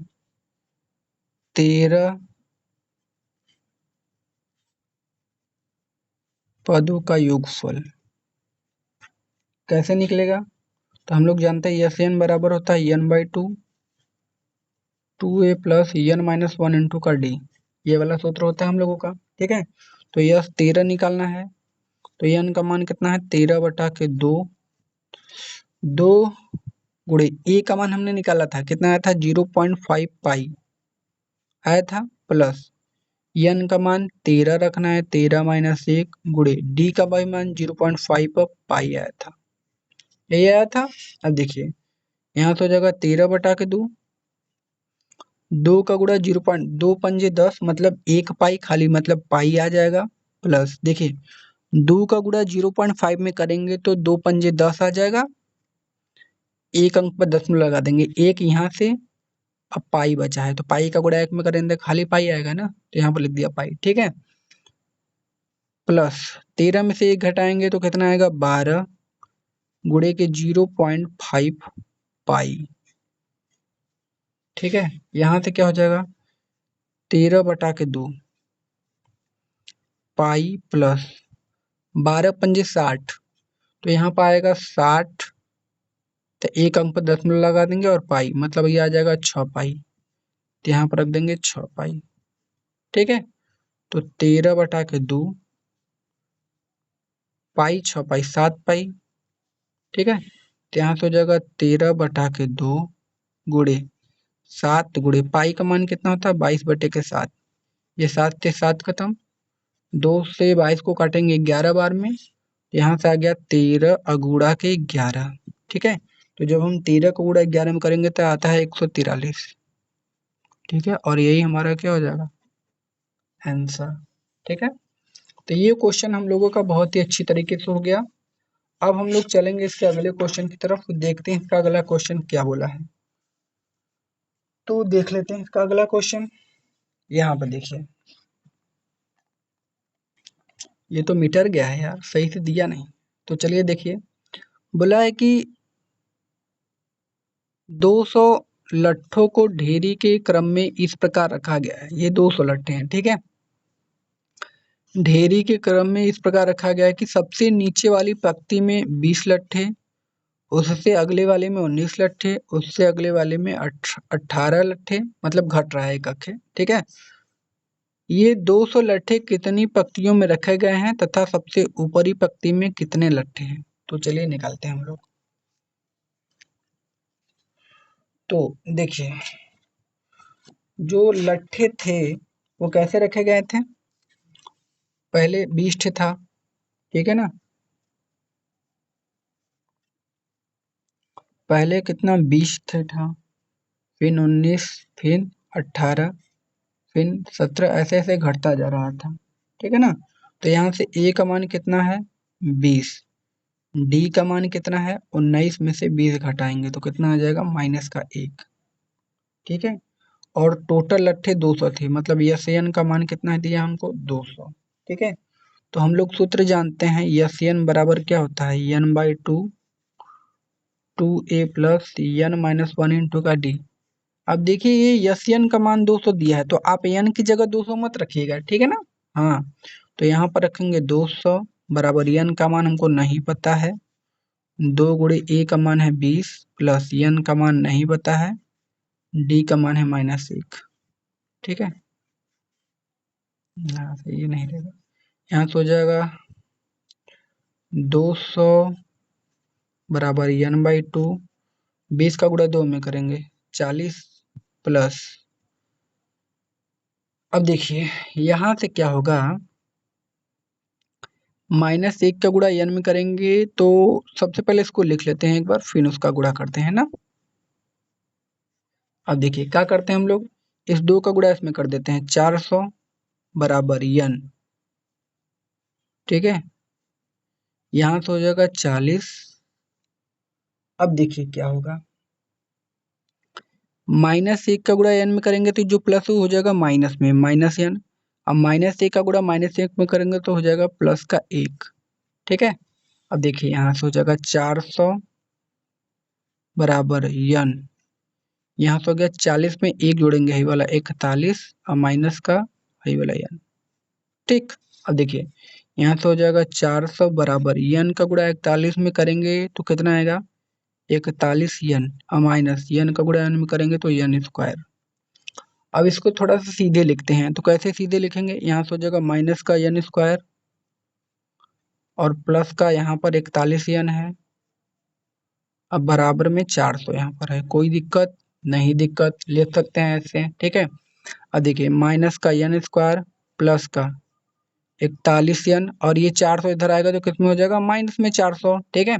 13 पदों का योगफल कैसे निकलेगा। तो हम लोग जानते हैं यस एन बराबर होता है n/2 2a plus n minus 1 into का डी। ये वाला सूत्र होता है हम लोगों का। ठीक है, तो यस 13 निकालना है, तो n का मान कितना है 13/2। 2 गुणे ए का मान हमने निकाला था, कितना आया था 0.5 पाई आया था, प्लस n का मान 13 रखना है, 13 माइनस 1 गुणे डी का मान 0.5 पाई आया था, यही आया था। अब देखिए यहाँ से हो जाएगा 13/2, 2 का गुणा 0.2 पंजे 10 मतलब 1 पाई खाली मतलब पाई आ जाएगा, प्लस देखिए 2 का गुणा 0.5 में करेंगे तो 2 पंजे 10 आ जाएगा, एक अंक पर दशमलव लगा देंगे, एक यहाँ से, अब पाई बचा है तो पाई का गुणा एक में करेंगे खाली पाई आएगा ना, तो यहाँ पर लिख दिया पाई। ठीक है, प्लस 13 में से एक घटाएंगे तो कितना आएगा 12 गुणे के 0.5 पाई। ठीक है, यहाँ से क्या हो जाएगा 13/2 पाई प्लस 12 पंजे 60, तो यहाँ पर आएगा 60, तो एक अंक पर दशमलव लगा देंगे और पाई मतलब ये आ जाएगा 6 पाई, तो यहाँ पर रख देंगे 6 पाई। ठीक है, तो 13/2 पाई 6 पाई 7 पाई। ठीक है, तो यहाँ से हो जाएगा 13/2 गुणे 7 गुणे पाई का मान कितना होता है 22/7। ये 7 से 7 खत्म, 2 से 22 को काटेंगे 11 बार में, यहाँ से आ गया 13 अगुड़ा के 11। ठीक है, तो जब हम 13 को गुणा 11 में करेंगे तो आता है 143। ठीक है, और यही हमारा क्या हो जाएगा आंसर। ठीक है, तो ये क्वेश्चन हम लोगों का बहुत ही अच्छी तरीके से हो गया। अब हम लोग चलेंगे इसके अगले क्वेश्चन की तरफ, देखते हैं इसका अगला क्वेश्चन क्या बोला है। तो देख लेते हैं इसका अगला क्वेश्चन। यहाँ पर देखिए, ये तो मीटर गया है यार, सही से दिया नहीं। तो चलिए देखिए, बोला है कि 200 लट्ठों को ढेरी के क्रम में इस प्रकार रखा गया है। ये 200 लट्ठे हैं, ठीक है। ढेरी के क्रम में इस प्रकार रखा गया है कि सबसे नीचे वाली पंक्ति में 20 लट्ठे, उससे अगले वाले में 19 लट्ठे, उससे अगले वाले में 18 लट्ठे, मतलब घट रहा है एक अक्षे। ठीक है, ये 200 लट्ठे कितनी पंक्तियों में रखे गए हैं तथा सबसे ऊपरी पंक्ति में कितने लट्ठे हैं। तो चलिए निकालते हैं हम लोग। तो देखिए, जो लट्ठे थे वो कैसे रखे गए थे, पहले 20 ठे था, ठीक है ना। पहले कितना 20 ठे था, फिर 19, फिर 18, फिर 17, ऐसे ऐसे घटता जा रहा था। ठीक है ना। तो यहाँ से ए का मान कितना है 20, डी का मान कितना है 19 में से 20 घटाएंगे तो कितना आ जाएगा -1। ठीक है, और टोटल लट्ठे 200 थे, मतलब यस एन का मान कितना दिया हमको 200। ठीक है, तो हम लोग सूत्र जानते हैं, यस एन बराबर क्या होता है n/2 2a plus n minus 1 into का डी। अब देखिए, ये यस एन का मान 200 दिया है, तो आप एन की जगह 200 मत रखिएगा, ठीक है ना। हाँ, तो यहाँ पर रखेंगे 200 बराबर एन का मान हमको नहीं पता है, 2 गुणे ए का मान है 20 प्लस एन का मान नहीं पता है, डी का मान है -1। ठीक है, यहाँ से ये नहीं रहेगा, यहाँ से हो जाएगा 200 बराबर n/2, 20 का गुणा 2 में करेंगे 40 प्लस, अब देखिए यहाँ से क्या होगा, -1 का गुणा n में करेंगे तो सबसे पहले इसको लिख लेते हैं एक बार, फिर उसका गुणा करते हैं ना। अब देखिए क्या करते हैं हम लोग, इस 2 का गुणा इसमें कर देते हैं 400 बराबर n। ठीक है, यहाँ से हो जाएगा 40। अब देखिए क्या होगा, -1 का गुणा n में करेंगे तो जो प्लस हो जाएगा माइनस में -n। अब -1 का गुणा -1 में करेंगे तो हो जाएगा प्लस का 1। ठीक है, अब देखिए यहाँ से हो जाएगा 400 बराबर n, यहाँ से हो गया 40 में 1 जोड़ेंगे यही वाला 41 और माइनस का यही वाला n। ठीक, अब देखिए यहाँ से हो जाएगा 400 बराबर n का गुणा 41 में करेंगे तो कितना आएगा 41 n और माइनस n का गुणा n में करेंगे तो n स्क्वायर। अब इसको थोड़ा सा सीधे लिखते हैं, तो कैसे सीधे लिखेंगे, यहाँ से हो जाएगा माइनस का n स्क्वायर और प्लस का यहाँ पर 41 n है, अब बराबर में 400 यहाँ पर है, कोई दिक्कत नहीं, दिक्कत लिख सकते हैं ऐसे। ठीक है, अब देखिए माइनस का n स्क्वायर प्लस का 41 n और ये 400 इधर आएगा तो कितने हो जाएगा माइनस में 400। ठीक है,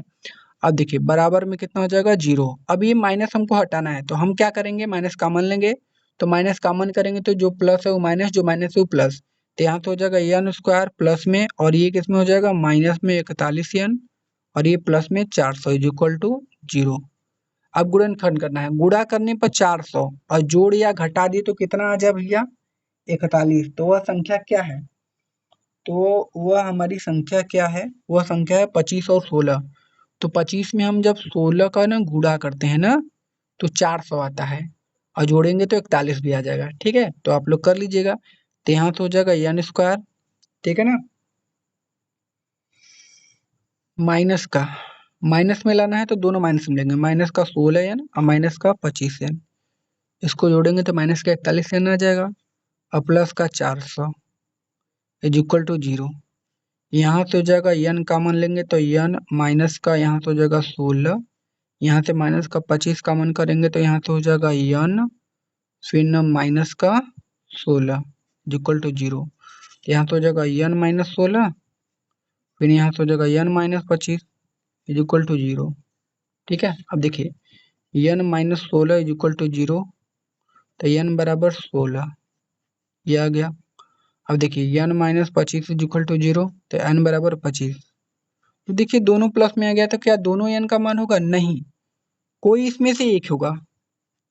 अब देखिए बराबर में कितना हो जाएगा 0। अब ये माइनस हमको हटाना है तो हम क्या करेंगे, माइनस कॉमन लेंगे, तो माइनस कॉमन करेंगे तो जो प्लस है वो माइनस, जो माइनस है वो प्लस, तो यहाँ तो हो जाएगा n स्क्वायर प्लस में, और ये किस में हो जाएगा माइनस में 41 n और ये प्लस में 400 इज इक्वल टू 0। अब गुणनखंड करना है, गुणा करने पर 400 और जोड़ या घटा दिए तो कितना आ जाए भैया 41। तो वह संख्या क्या है, तो वह हमारी संख्या क्या है, वह संख्या है 25 और 16। तो 25 में हम जब 16 का ना गुणा करते हैं ना तो 400 आता है, और जोड़ेंगे तो 41 भी आ जाएगा। ठीक है, तो आप लोग कर लीजिएगा, तो यहाँ से हो जाएगा n स्क्वायर, ठीक है ना, माइनस का, माइनस में लाना है तो दोनों माइनस में लेंगे, माइनस का 16 n और माइनस का 25 n, इसको जोड़ेंगे तो माइनस का 41 n आ जाएगा और प्लस का 400 इज इक्वल टू 0। यहाँ से हो जाएगा n कॉमन लेंगे तो n माइनस का यहाँ से हो जाएगा 16 यहाँ से माइनस का 25 कॉमन करेंगे तो यहाँ से हो जाएगा n, फिर माइनस का 16 इक्वल टू 0। यहाँ से हो जाएगा n माइनस 16, फिर यहाँ से हो जाएगा n माइनस 25 इक्वल टू 0। ठीक है, अब देखिए n माइनस 16 इक्वल टू 0, तो n बराबर 16 ये आ गया। अब देखिए n माइनस 25 इक्वल टू 0, तो n बराबर 25। तो देखिए दोनों प्लस में आ गया, तो क्या दोनों n का मान होगा? नहीं, कोई इसमें से एक होगा,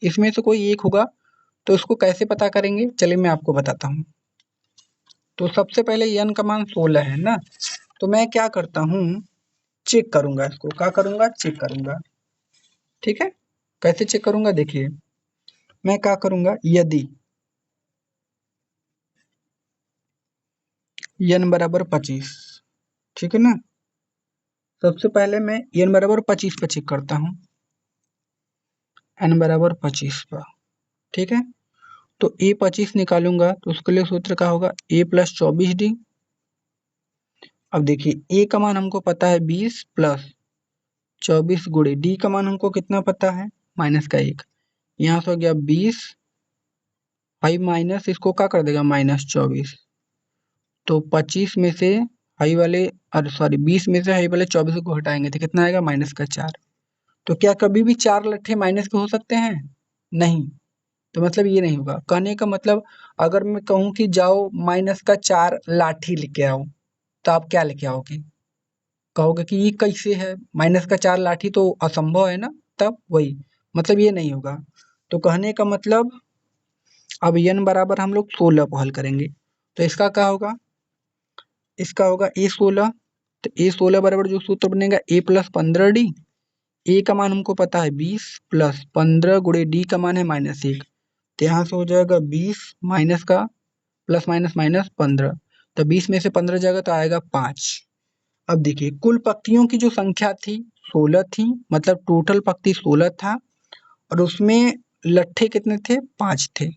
इसमें से कोई एक होगा। तो इसको कैसे पता करेंगे, चलिए मैं आपको बताता हूँ। तो सबसे पहले n का मान 16 है ना, तो मैं क्या करता हूँ, चेक करूंगा इसको। क्या करूंगा? चेक करूंगा। ठीक है, कैसे चेक करूंगा? देखिए मैं क्या करूंगा, यदि n बराबर 25, ठीक है ना, सबसे पहले मैं n बराबर 25 पे चेक करता हूँ, n बराबर 25 पर। ठीक है, तो a 25 निकालूंगा तो उसके लिए सूत्र क्या होगा, a प्लस 24d। अब देखिए a का मान हमको पता है 20 प्लस 24 गुणे d का मान हमको कितना पता है, माइनस का 1। यहाँ से हो गया 20, 5 माइनस इसको क्या कर देगा, माइनस 24। तो 25 में से हाई वाले, अरे सॉरी 20 में से हाई वाले 24 को हटाएंगे तो कितना आएगा, माइनस का 4। तो क्या कभी भी 4 लट्ठे माइनस के हो सकते हैं? नहीं। तो मतलब ये नहीं होगा। कहने का मतलब, अगर मैं कहूँ कि जाओ माइनस का 4 लाठी लेके आओ, तो आप क्या लेके आओगे? कहोगे कि ये कैसे है, माइनस का 4 लाठी तो असंभव है ना। तब वही मतलब ये नहीं होगा। तो कहने का मतलब, अब n बराबर हम लोग 16 को हल करेंगे, तो इसका क्या होगा, इसका होगा a16। तो a16 बराबर जो सूत्र बनेगा a प्लस 15d। a का मान हमको पता है 20 प्लस 15 गुणे d का मान है -1। तो यहाँ से हो जाएगा 20 माइनस का प्लस माइनस माइनस 15। तो 20 में से 15 जाएगा तो आएगा 5। अब देखिए कुल पंक्तियों की जो संख्या थी 16 थी, मतलब टोटल पंक्ति 16 था, और उसमें लट्ठे कितने थे, 5 थे।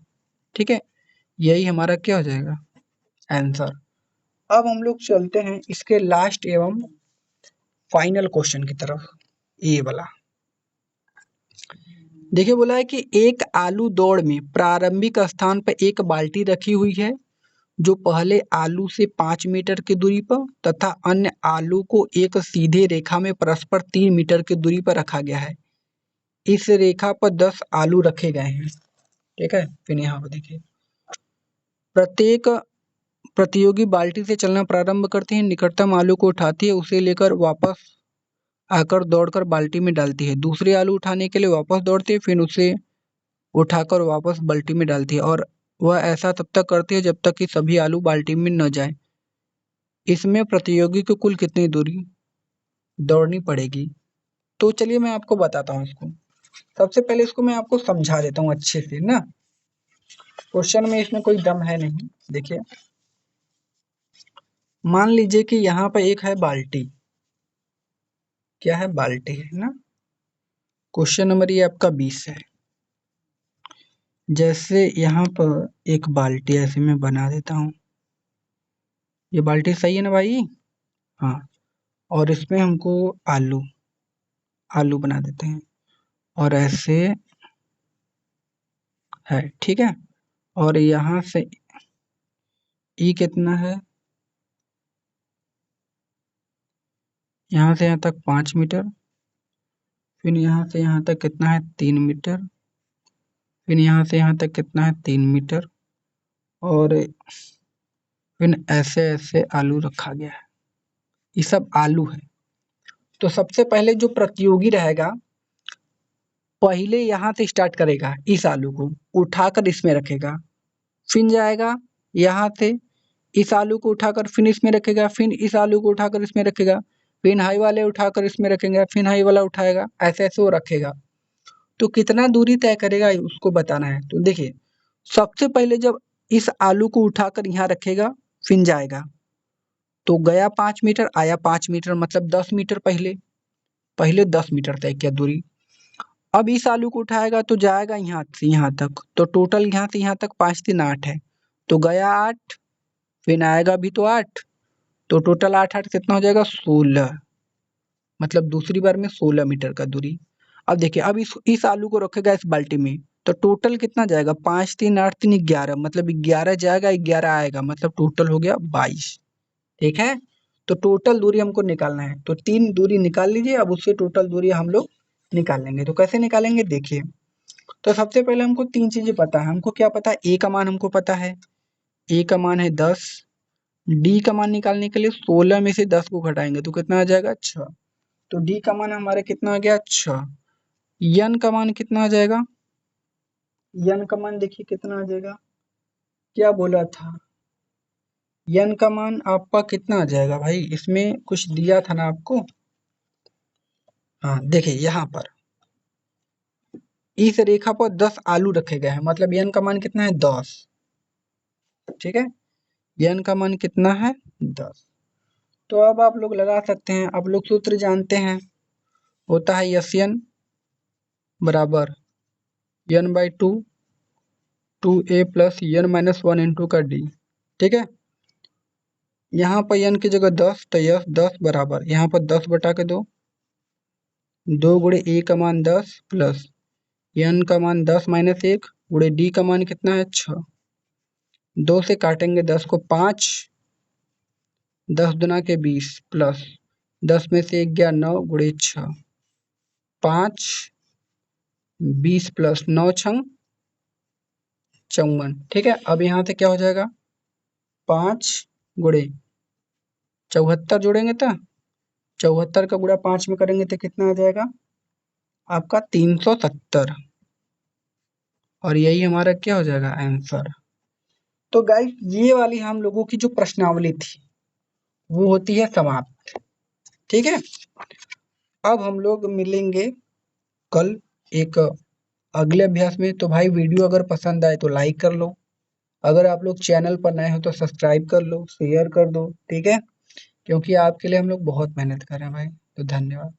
ठीक है, यही हमारा क्या हो जाएगा, आंसर। अब हम लोग चलते हैं इसके लास्ट एवं फाइनल क्वेश्चन की तरफ, ये वाला। देखिए बोला है कि एक आलू दौड़ में प्रारंभिक स्थान पर एक बाल्टी रखी हुई है, जो पहले आलू से 5 मीटर की दूरी पर तथा अन्य आलू को एक सीधे रेखा में परस्पर 3 मीटर की दूरी पर रखा गया है। इस रेखा पर 10 आलू रखे गए हैं। ठीक है, फिर यहाँ पर देखिए, प्रत्येक प्रतियोगी बाल्टी से चलना प्रारंभ करते हैं, निकटतम आलू को उठाती है, उसे लेकर वापस आकर दौड़कर बाल्टी में डालती है। दूसरे आलू उठाने के लिए वापस दौड़ती है, फिर उसे उठाकर वापस बाल्टी में डालती है, और वह ऐसा तब तक करती है जब तक कि सभी आलू बाल्टी में न जाए। इसमें प्रतियोगी को कुल कितनी दूरी दौड़नी पड़ेगी? तो चलिए मैं आपको बताता हूँ इसको। सबसे पहले इसको मैं आपको समझा देता हूँ अच्छे से ना, क्वेश्चन में इसमें कोई दम है नहीं। देखिए मान लीजिए कि यहाँ पर एक है बाल्टी, क्या है, बाल्टी है ना। क्वेश्चन नंबर ये आपका 20 है। जैसे यहाँ पर एक बाल्टी ऐसे मैं बना देता हूँ, ये बाल्टी सही है ना भाई? हाँ, और इसमें हमको आलू आलू बना देते हैं, और ऐसे है। ठीक है, और यहाँ से ई कितना है, यहाँ से यहाँ तक 5 मीटर, फिर यहाँ से यहाँ तक कितना है, 3 मीटर, फिर यहाँ से यहाँ तक कितना है, 3 मीटर, और फिर ऐसे ऐसे आलू रखा गया है। ये सब आलू है। तो सबसे पहले जो प्रतियोगी रहेगा, पहले यहाँ से स्टार्ट करेगा, इस आलू को उठाकर इसमें रखेगा, फिर जाएगा यहाँ से इस आलू को उठाकर फिर इसमें रखेगा, फिर इस आलू को उठाकर इसमें रखेगा, फिर हाई वाले उठाकर इसमें रखेंगे, फिर हाई वाला उठाएगा, ऐसे ऐसे वो रखेगा। तो कितना दूरी तय करेगा उसको बताना है। तो देखिए सबसे पहले जब इस आलू को उठाकर यहाँ रखेगा, फिर जाएगा, तो गया 5 मीटर, आया 5 मीटर, मतलब 10 मीटर पहले पहले 10 मीटर तय किया दूरी। अब इस आलू को उठाएगा तो जाएगा यहाँ से यहाँ तक, तो टोटल यहाँ से यहाँ तक 5 3 8 है, तो गया 8, फिर आएगा भी तो 8, तो टोटल 8 8 कितना हो जाएगा, 16, मतलब दूसरी बार में 16 मीटर का दूरी। अब देखिए, अब इस आलू को रखेगा इस बाल्टी में, तो टोटल कितना जाएगा, 5 3 8 3 11, मतलब 11 जाएगा 11 आएगा, मतलब टोटल हो गया 22। ठीक है, तो टोटल दूरी हमको निकालना है, तो 3 दूरी निकाल लीजिए, अब उससे टोटल दूरी हम लोग निकाल लेंगे। तो कैसे निकालेंगे देखिए, तो सबसे पहले हमको 3 चीजें पता है। हमको क्या पता है, ए का मान हमको पता है, ए का मान है 10, डी का मान निकालने के लिए 16 में से 10 को घटाएंगे तो कितना आ जाएगा 6, तो डी का मान हमारे कितना आ गया 6। एन का मान कितना आ जाएगा, एन का मान देखिए कितना आ जाएगा, क्या बोला था, एन का मान आपका कितना आ जाएगा भाई, इसमें कुछ दिया था ना आपको। हाँ देखिए यहाँ पर इस रेखा पर 10 आलू रखे गए हैं, मतलब एन का मान कितना है 10। ठीक है, एन का मान कितना है 10। तो अब आप लोग लगा सकते हैं, आप लोग सूत्र जानते हैं, होता है एस एन बराबर n/2 2a plus n minus 1 into का डी। ठीक है, यहाँ पर n की जगह 10, तो यस 10 बराबर यहाँ पर 10 बटा के 2, 2 गुणे ए का मान 10 प्लस n का मान 10 माइनस 1 गुणे डी का मान कितना है 6। 2 से काटेंगे 10 को 5, 10 दुना के 20 प्लस 10 में से 1 गया 9 गुणे 6, 5 20 प्लस 9 छंग 54। ठीक है, अब यहाँ से क्या हो जाएगा, 5 गुणे 74 जोड़ेंगे तो 74 का गुणा 5 में करेंगे तो कितना आ जाएगा आपका 370, और यही हमारा क्या हो जाएगा आंसर। तो गाइस ये वाली हम लोगों की जो प्रश्नावली थी वो होती है समाप्त। ठीक है, अब हम लोग मिलेंगे कल एक अगले अभ्यास में। तो भाई वीडियो अगर पसंद आए तो लाइक कर लो, अगर आप लोग चैनल पर नए हो तो सब्सक्राइब कर लो, शेयर कर दो। ठीक है, क्योंकि आपके लिए हम लोग बहुत मेहनत कर रहे हैं भाई। तो धन्यवाद।